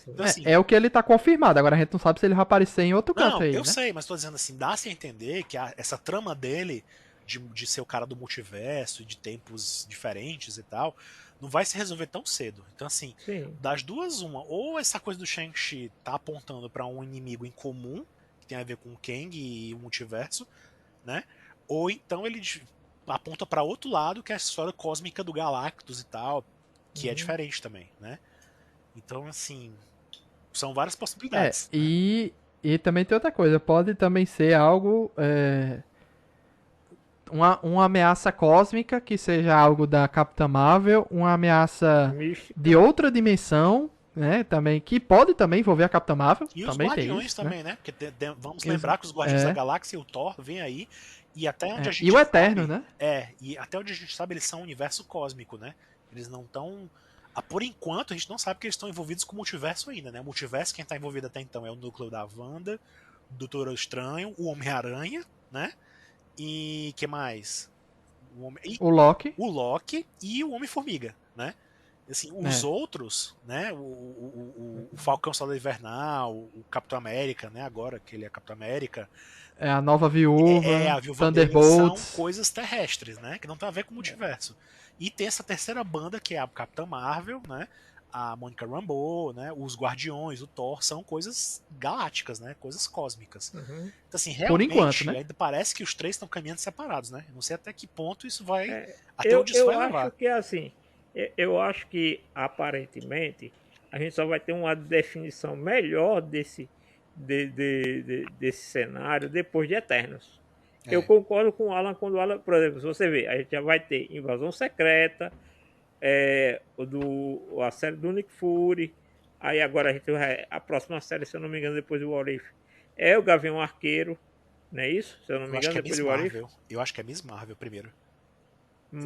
Então, assim, é o que ele tá confirmado, agora a gente não sabe se ele vai aparecer em outro canto aí. Eu sei, mas tô dizendo assim, dá-se a entender que essa trama dele de ser o cara do multiverso e de tempos diferentes e tal, não vai se resolver tão cedo. Então, assim, das duas, uma, ou essa coisa do Shang-Chi tá apontando pra um inimigo em comum, que tem a ver com o Kang e o multiverso, né? Ou então ele aponta pra outro lado, que é a história cósmica do Galactus e tal, que é diferente também, né? Então, assim, são várias possibilidades. E também tem outra coisa, pode também ser algo, uma ameaça cósmica, que seja algo da Capitã Marvel, uma ameaça de outra dimensão, né, também, que pode também envolver a Capitã Marvel. E também os Guardiões tem isso, também, né? Porque vamos lembrar que os Guardiões da Galáxia e o Thor vêm aí, e até onde a gente e o Eterno, sabe, né? E até onde a gente sabe, eles são um universo cósmico, né? Eles não estão... por enquanto, a gente não sabe que eles estão envolvidos com o multiverso ainda, né? O multiverso, quem está envolvido até então é o núcleo da Wanda, o Doutor Estranho, o Homem-Aranha, né? E que mais? O Loki. O Loki e o Homem-Formiga, né? Assim, os outros, né? O Falcão Soldado Invernal, o Capitão América, né? Agora que ele é Capitão América. É a Nova Viúva, A Viúva Negra são Thunderbolts. coisas terrestres, né? Que não tem a ver com o multiverso. E tem essa terceira banda, que é a Capitã Marvel, né? A Monica Rambeau, né? Os Guardiões, o Thor, são coisas galácticas, né? Coisas cósmicas. Uhum. Então, assim, Por realmente, enquanto, né? ainda parece que os três estão caminhando separados, né? Eu não sei até que ponto isso vai. Até Eu, onde isso eu vai acho levar. que assim, eu acho que aparentemente a gente só vai ter uma definição melhor desse cenário depois de Eternos. Eu concordo com o Alan quando o Alan, por exemplo, se você ver, a gente já vai ter Invasão Secreta, a série do Nick Fury, aí agora a gente vai, a próxima série, se eu não me engano, depois do What If, é o Gavião Arqueiro, não é isso? Se eu não me engano, depois do What If. Eu acho que é Miss Marvel primeiro. Eu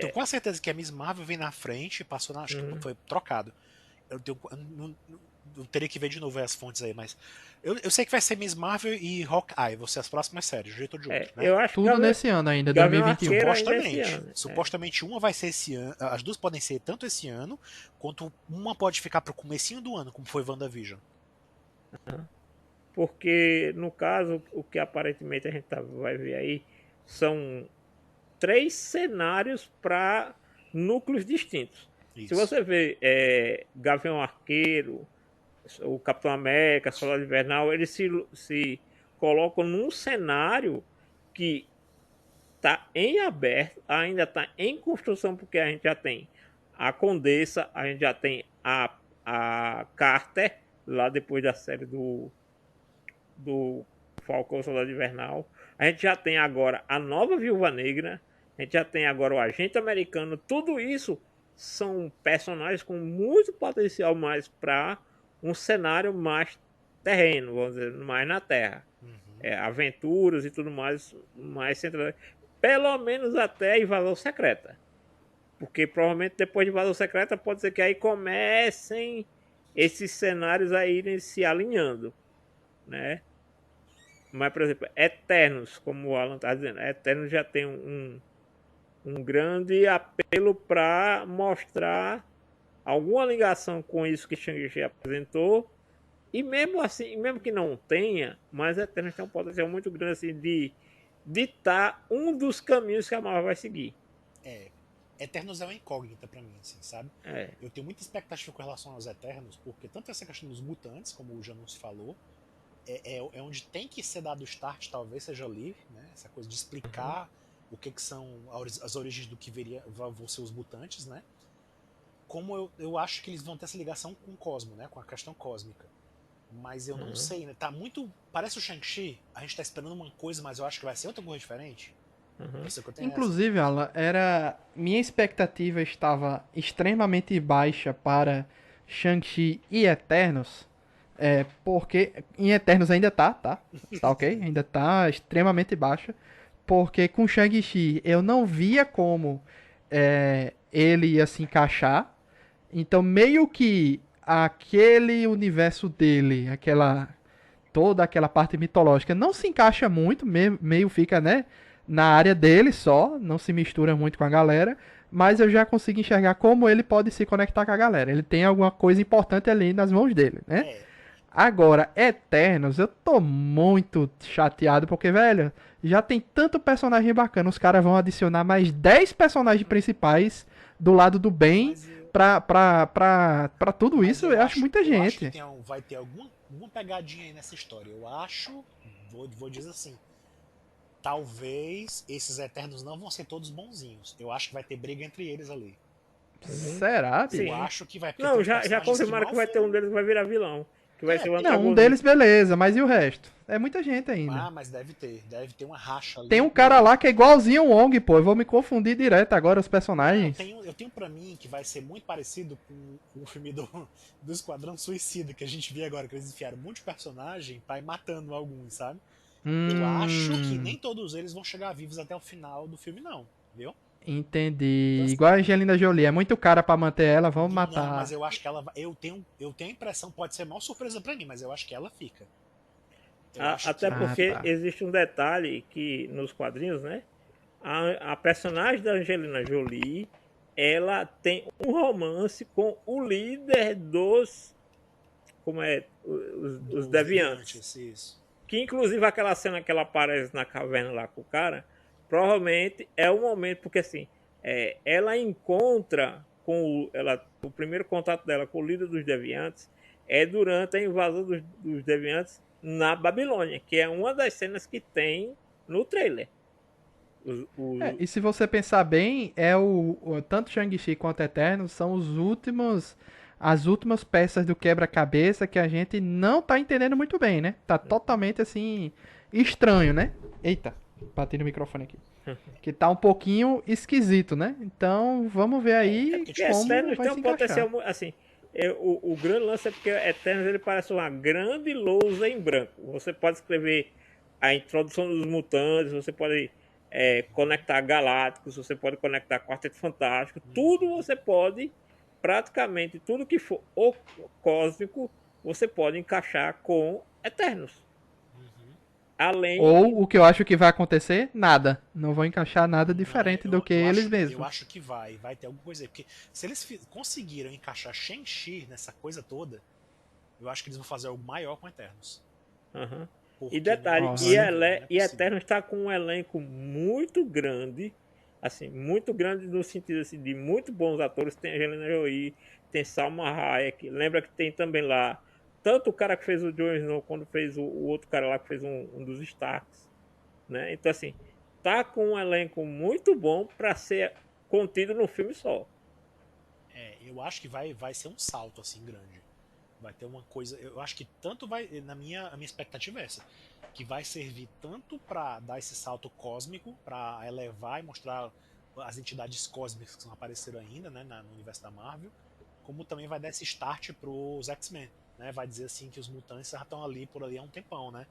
tenho quase certeza que a Miss Marvel vem na frente, passou na. Acho que foi trocado. Eu teria que ver de novo as fontes aí, mas. Eu sei que vai ser Miss Marvel e Hawkeye, vão ser as próximas séries, de um jeito ou de outro, né? Eu acho Tudo que nesse ano ainda, Gavião 2021. Arqueiro Supostamente. ainda é esse ano. Supostamente uma vai ser esse ano. As duas podem ser tanto esse ano, quanto uma pode ficar pro comecinho do ano, como foi WandaVision. Porque, no caso, o que aparentemente a gente vai ver aí são 3 cenários para núcleos distintos. Isso. Se você vê Gavião Arqueiro, o Capitão América, Soldado Invernal, eles se colocam num cenário que está em aberto, ainda está em construção, porque a gente já tem a Condessa, a gente já tem a Carter, lá depois da série do Falcão Soldado Invernal. A gente já tem agora a nova Viúva Negra, a gente já tem agora o Agente Americano. Tudo isso são personagens com muito potencial mais para um cenário mais terreno, vamos dizer, mais na Terra. Aventuras e tudo mais central. Pelo menos até a Invasão Secreta. Porque provavelmente depois de Invasão Secreta pode ser que aí comecem esses cenários a irem se alinhando, né? Mas, por exemplo, Eternos, como o Alan está dizendo, Eternos já tem um grande apelo para mostrar alguma ligação com isso que Shang-Chi apresentou. E mesmo assim, mesmo que não tenha, mas Eternos tem um potencial muito grande assim, de ditar um dos caminhos que a Marvel vai seguir. Eternos é uma incógnita pra mim, assim, sabe? Eu tenho muita expectativa com relação aos Eternos, porque tanto essa questão dos mutantes, como o Janus falou, é onde tem que ser dado o start, talvez seja ali, né? Essa coisa de explicar o que são as origens do que vão ser os mutantes, né? Como eu acho que eles vão ter essa ligação com o cosmo, né? Com a questão cósmica. Mas eu não sei, né? Tá muito. Parece o Shang-Chi, a gente tá esperando uma coisa, mas eu acho que vai ser outra coisa diferente. Inclusive, Alan, minha expectativa estava extremamente baixa para Shang-Chi e Eternos. Porque em Eternos ainda tá ok? Ainda tá extremamente baixa. Porque com Shang-Chi eu não via como ele ia se encaixar. Então meio que aquele universo dele, toda aquela parte mitológica não se encaixa muito, meio fica, né, na área dele só, não se mistura muito com a galera, mas eu já consigo enxergar como ele pode se conectar com a galera. Ele tem alguma coisa importante ali nas mãos dele, né? Agora, Eternos, eu tô muito chateado porque, velho, já tem tanto personagem bacana, os caras vão adicionar mais 10 personagens principais do lado do bem pra tudo isso, eu acho muita gente. Acho que vai ter alguma pegadinha aí nessa história. Eu acho, vou dizer assim, talvez esses Eternos não vão ser todos bonzinhos. Eu acho que vai ter briga entre eles ali. Será, bicho? Eu acho que vai. Não, já confirmaram que vai ter um deles que vai virar vilão. Que vai ser o não, um deles beleza, mas e o resto? É muita gente ainda. Mas deve ter uma racha ali. Tem um cara lá que é igualzinho o Wong, pô. Eu vou me confundir direto agora os personagens. Eu tenho pra mim que vai ser muito parecido com o filme do Esquadrão Suicida, que a gente vê agora, que eles enfiaram um monte de personagem pra ir matando alguns, sabe? Eu acho que nem todos eles vão chegar vivos até o final do filme, não, viu? Entendi. Igual a Angelina Jolie, é muito cara pra manter ela, vamos matar. Não, mas eu acho que ela. Eu tenho a impressão, pode ser mal surpresa pra mim, mas eu acho que ela fica. Até porque existe um detalhe que nos quadrinhos, né? A personagem da Angelina Jolie, ela tem um romance com o líder dos... Como é? Os deviantes. Isso. Que inclusive aquela cena que ela aparece na caverna lá com o cara, provavelmente é o momento, porque assim, ela encontra o primeiro contato dela com o líder dos deviantes é durante a invasão dos deviantes na Babilônia, que é uma das cenas que tem no trailer. E se você pensar bem, tanto Shang-Chi quanto Eternos são as últimas peças do quebra-cabeça que a gente não tá entendendo muito bem, né? Tá totalmente assim estranho, né? Eita, bati no microfone aqui. Que tá um pouquinho esquisito, né? Então, vamos ver aí como Eternos vai tem se um potencial, encaixar. assim, o grande lance é porque Eternos ele parece uma grande lousa em branco. Você pode escrever a introdução dos mutantes, você pode conectar Galácticos, você pode conectar Quarteto Fantástico, tudo você pode, praticamente tudo que for o cósmico, você pode encaixar com Eternos. Além... Ou o que eu acho que vai acontecer, nada. Não vão encaixar nada diferente do que eles mesmos. Eu acho que vai ter alguma coisa aí. Porque se eles conseguiram encaixar Shang-Chi nessa coisa toda, eu acho que eles vão fazer algo maior com Eternos. Uhum. E detalhe, e Eternos está com um elenco muito grande, assim, muito grande no sentido assim, de muito bons atores. Tem a Angelina Jolie, tem Salma Hayek, lembra que tem também lá tanto o cara que fez o Jon Snow quanto fez o outro cara lá que fez um dos Starks, né? Então assim, tá com um elenco muito bom para ser contido num filme só. Eu acho que vai ser um salto assim grande. Vai ter uma coisa, eu acho que tanto vai, a minha expectativa é essa, que vai servir tanto para dar esse salto cósmico, para elevar e mostrar as entidades cósmicas que não apareceram ainda, né, no universo da Marvel, como também vai dar esse start pros X-Men, né? Vai dizer assim que os mutantes já estão por ali há um tempão, né?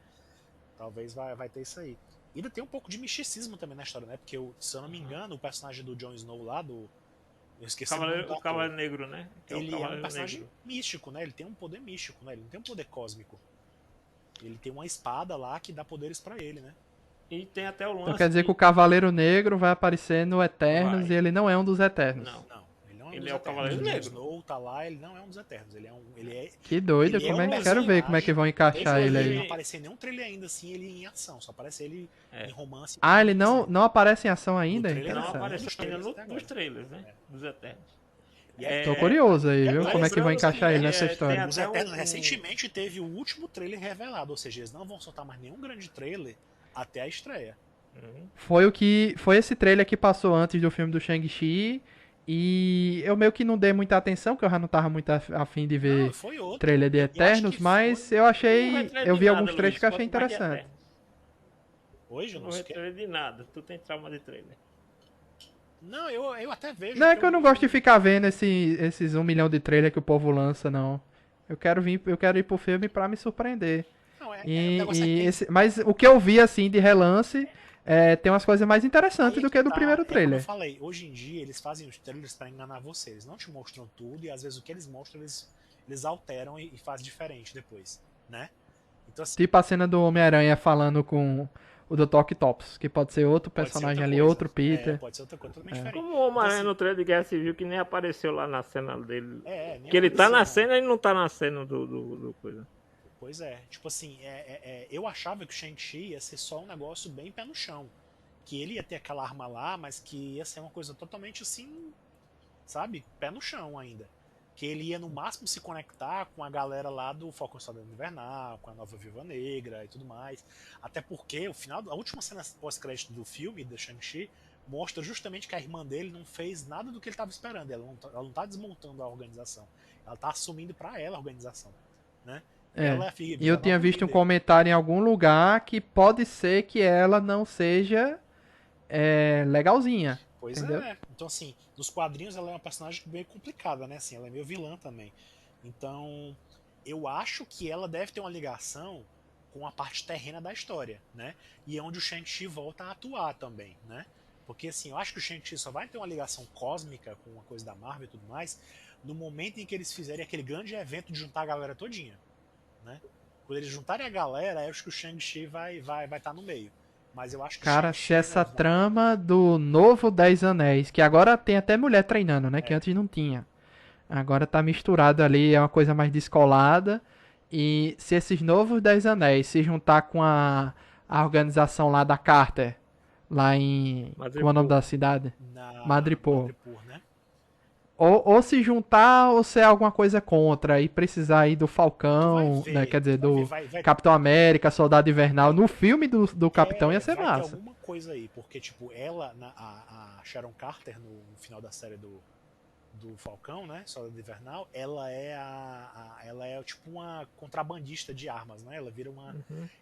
Talvez vai ter isso aí. E ainda tem um pouco de misticismo também na história, né? Porque, se eu não me engano, o personagem do Jon Snow lá, eu esqueci o Cavaleiro Negro, né? Ele é um personagem místico, né? Ele tem um poder místico, né? Ele não tem um poder cósmico. Ele tem uma espada lá que dá poderes pra ele, né? E tem até o lance. Então quer dizer que o Cavaleiro Negro vai aparecer no Eternos e ele não é um dos Eternos. Não. Ele não é um ele dos é o Cavaleiro Negro. O Snow tá lá, ele não é um dos Eternos. Que doido, quero ver como é que vão encaixar ele aí. Ele não aparece em nenhum trailer ainda assim, ele em ação. Só aparece ele em romance. Ele não aparece em ação ainda? Não aparece ainda nos trailers, né? Dos Eternos. Tô curioso aí, viu? Como é que vão encaixar ele nessa história. Os Eternos recentemente teve o último trailer revelado, ou seja, eles não vão soltar mais nenhum grande trailer até a estreia. Foi esse trailer que passou antes do filme do Shang-Chi. E eu meio que não dei muita atenção, porque eu já não tava muito afim de ver trailer de Eternos, mas eu achei. Eu vi alguns trechos que eu achei interessante. Hoje eu não vou trailer de nada, tu tem trauma de trailer. Não, eu até vejo. Não é que eu não gosto de ficar vendo esses 1 milhão de trailer que o povo lança, não. Eu quero ir pro filme pra me surpreender. Não, mas o que eu vi assim de relance tem umas coisas mais interessantes do que do primeiro trailer. Como eu falei, hoje em dia eles fazem os trailers pra enganar você. Eles não te mostram tudo e às vezes o que eles mostram eles alteram e fazem diferente depois, né? Então, assim, tipo a cena do Homem-Aranha falando com o Dr. Octopus, que pode ser outro personagem ali, outro Peter. Pode ser outra coisa totalmente diferente. Como o Homem-Aranha no trailer de Guerra Civil, que nem apareceu lá na cena dele. Nem que ele tá na cena e não tá na cena do coisa. Pois é, tipo assim, eu achava que o Shang-Chi ia ser só um negócio bem pé no chão. Que ele ia ter aquela arma lá, mas que ia ser uma coisa totalmente assim, sabe? Pé no chão ainda. Que ele ia no máximo se conectar com a galera lá do Falcão Soldado Invernal, com a Nova Viúva Negra e tudo mais. Até porque a última cena pós-crédito do filme, do Shang-Chi, mostra justamente que a irmã dele não fez nada do que ele estava esperando. Ela não tá desmontando a organização. Ela tá assumindo para ela a organização, né? E eu tinha visto um comentário em algum lugar que pode ser que ela não seja legalzinha. Pois entendeu? Então, assim, nos quadrinhos ela é uma personagem meio complicada, né? Assim, ela é meio vilã também. Então, eu acho que ela deve ter uma ligação com a parte terrena da história, né? E é onde o Shang-Chi volta a atuar também, né? Porque, assim, eu acho que o Shang-Chi só vai ter uma ligação cósmica com uma coisa da Marvel e tudo mais no momento em que eles fizerem aquele grande evento de juntar a galera todinha, né? Quando eles juntarem a galera, eu acho que o Shang-Chi vai estar no meio. Mas eu acho que Cara, se essa trama do novo 10 Anéis, que agora tem até mulher treinando, né? Que antes não tinha. Agora tá misturado ali, é uma coisa mais descolada. E se esses novos 10 Anéis se juntar com a organização lá da Carter, lá em... Madripoor. Como é o nome da cidade? Madripoor. Né? Ou se juntar, ou ser alguma coisa contra, e precisar aí do Falcão, né, quer dizer, do Capitão América, Soldado Invernal. No filme do Capitão ia ser vai massa. Ter alguma coisa aí, porque, tipo, ela, a Sharon Carter, no final da série do Falcão, né, Soldado Invernal, ela é tipo uma contrabandista de armas, né, ela vira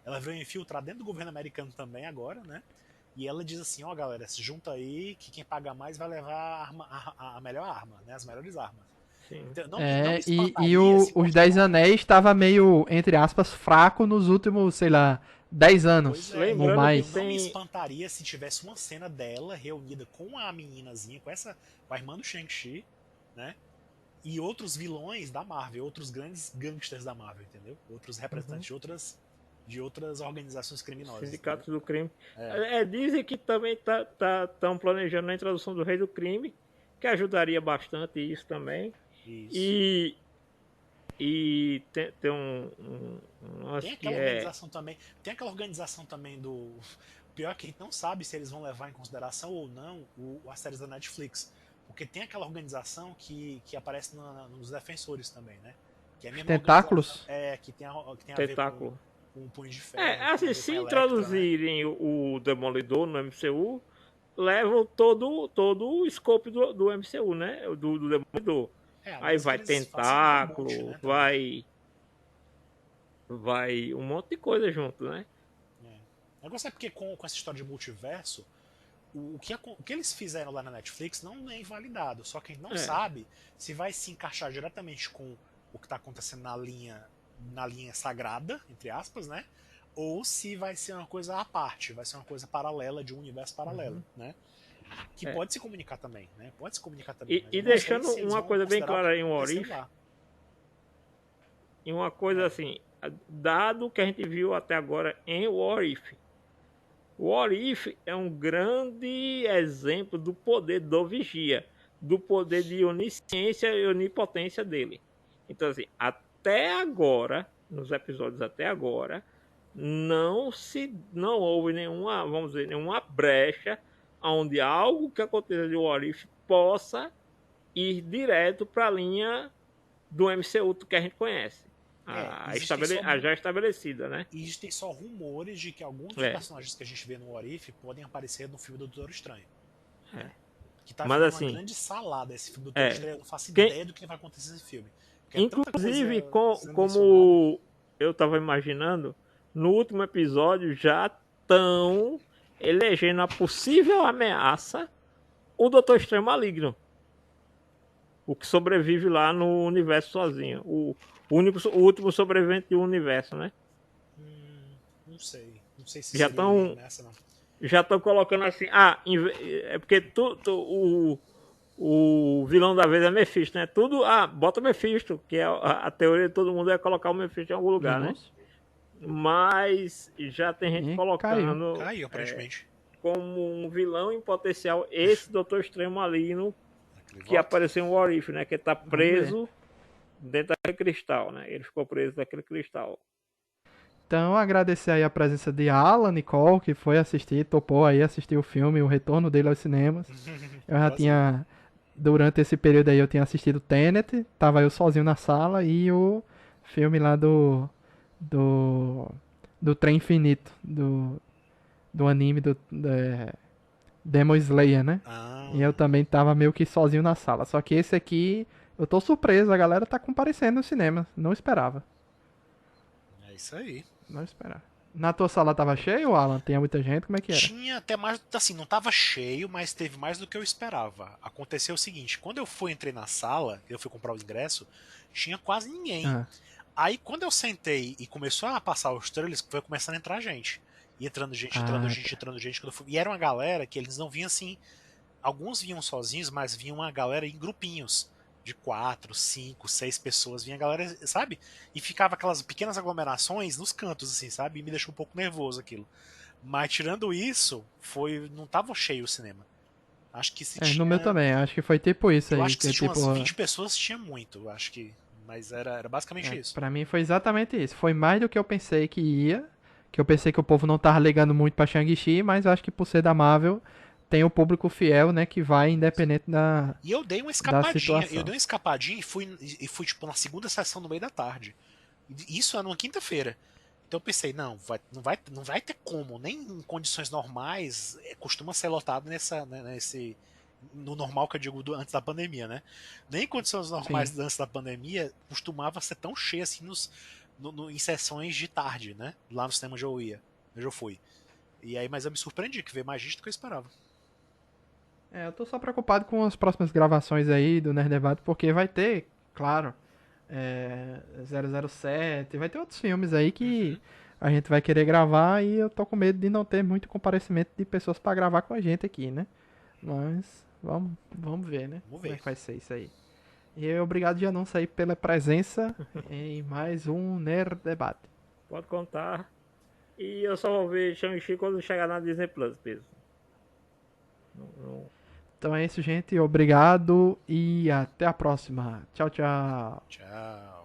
ela virou infiltrada dentro do governo americano também agora, né, e ela diz assim, ó, galera, se junta aí que quem paga mais vai levar a melhor arma, né, as melhores armas. Então, os 10 Anéis estava meio, entre aspas, fraco nos últimos, sei lá, 10 anos. Ou mais. Eu não me espantaria se tivesse uma cena dela reunida com a meninazinha, com a irmã do Shang-Chi, né? E outros vilões da Marvel, outros grandes gangsters da Marvel, entendeu? Outros representantes de outras organizações criminosas. Sindicatos do crime. Dizem que também estão planejando a introdução do Rei do Crime, que ajudaria bastante isso também. Isso. E tem aquela organização também. Tem aquela organização também do. Pior que a gente não sabe se eles vão levar em consideração ou não as séries da Netflix. Porque tem aquela organização que aparece nos Defensores também, né? Que é a mesma Tentáculos? Que tem a ver com um punho de ferro. Assim, se introduzirem o Demolidor no MCU, levam todo o scope do MCU, né? Do Demolidor. Aí vai tentáculo, né, vai um monte de coisa junto, né? O negócio é porque com essa história de multiverso, o que eles fizeram lá na Netflix não é invalidado, só que a gente não sabe se vai se encaixar diretamente com o que está acontecendo na linha sagrada, entre aspas, né? Ou se vai ser uma coisa à parte, vai ser uma coisa paralela, de um universo paralelo, né? Que pode se comunicar também, né? Pode se comunicar também. E deixando uma coisa bem clara em What If, e uma coisa assim, dado que a gente viu até agora em What If, What If é um grande exemplo do poder do Vigia, do poder de onisciência e onipotência dele. Então, assim, até agora, nos episódios até agora, não houve nenhuma brecha onde algo que aconteça de What If possa ir direto para a linha do MCU que a gente conhece. Já estabelecida, né? E existem só rumores de que alguns dos personagens que a gente vê no What If podem aparecer no filme do Doutor Estranho. Que tá Mas, assim, uma grande salada esse filme do Doutor Estranho. Eu não faço ideia do que vai acontecer nesse filme. Inclusive, como eu estava imaginando, no último episódio já estão elegendo a possível ameaça o Doutor Estranho Maligno. O que sobrevive lá no universo sozinho. O último sobrevivente do universo, né? Não sei. Não sei se já estão nessa, não. Já estão colocando assim. É porque o vilão da vez é Mephisto, né? Bota Mephisto, que é a teoria de todo mundo é colocar o Mephisto em algum lugar, né? Mas já tem gente colocando caiu, aparentemente. Como um vilão em potencial esse Doutor Estranho Maligno que apareceu em What If, né? Que tá preso dentro daquele cristal, né? Ele ficou preso naquele cristal. Então, agradecer aí a presença de Alan Nicole, que foi topou aí assistir o filme, o retorno dele aos cinemas. Eu já tinha, durante esse período aí, eu tinha assistido Tenet, tava eu sozinho na sala, e o filme lá do Trem Infinito, do anime do Demon Slayer, né? E eu também tava meio que sozinho na sala. Só que esse aqui, eu tô surpreso, a galera tá comparecendo no cinema. Não esperava. É isso aí. Não esperava. Na tua sala tava cheio, Alan? Tinha muita gente? Como é que era? Tinha até mais, assim, não tava cheio, mas teve mais do que eu esperava. Aconteceu o seguinte, quando eu entrei na sala, eu fui comprar o ingresso, tinha quase ninguém. Aí quando eu sentei e começou a passar os trailers, foi começando a entrar gente. E entrando gente. E era uma galera que eles não vinham assim. Alguns vinham sozinhos, mas vinha uma galera em grupinhos. De 4, 5, 6 pessoas. Vinha a galera, sabe? E ficava aquelas pequenas aglomerações nos cantos, assim, sabe? E me deixou um pouco nervoso aquilo. Mas tirando isso, não tava cheio o cinema. Acho que se tinha... No meu também, acho que foi tipo isso aí. Eu acho que se tinha tipo, umas 20 pessoas, tinha muito, acho que... Mas era basicamente isso. Pra mim foi exatamente isso. Foi mais do que eu pensei que ia. Que eu pensei que o povo não tava ligando muito pra Shang-Chi, mas eu acho que por ser da Marvel, tem o público fiel, né, que vai independente E eu dei uma da escapadinha. situação. Eu dei uma escapadinha e fui tipo, na segunda sessão no meio da tarde. Isso era numa quinta-feira. Então eu pensei, não vai ter como, nem em condições normais, costuma ser lotado no normal que eu digo antes da pandemia, né? Nem em condições normais Sim. antes da pandemia costumava ser tão cheio assim em sessões de tarde, né? Lá no cinema onde eu ia, onde eu fui. E aí, mas eu me surpreendi, que veio mais gente do que eu esperava. Eu tô só preocupado com as próximas gravações aí do Nerd Debate, porque vai ter, claro, 007, vai ter outros filmes aí que a gente vai querer gravar e eu tô com medo de não ter muito comparecimento de pessoas pra gravar com a gente aqui, né? Mas vamos ver, né? Vamos Como é ver. que vai ser isso aí. E obrigado, Janus, aí pela presença em mais um Nerd Debate. Pode contar. E eu só vou ver Shang-Chi quando chegar na Disney Plus, mesmo. Então é isso, gente. Obrigado e até a próxima. Tchau, tchau. Tchau.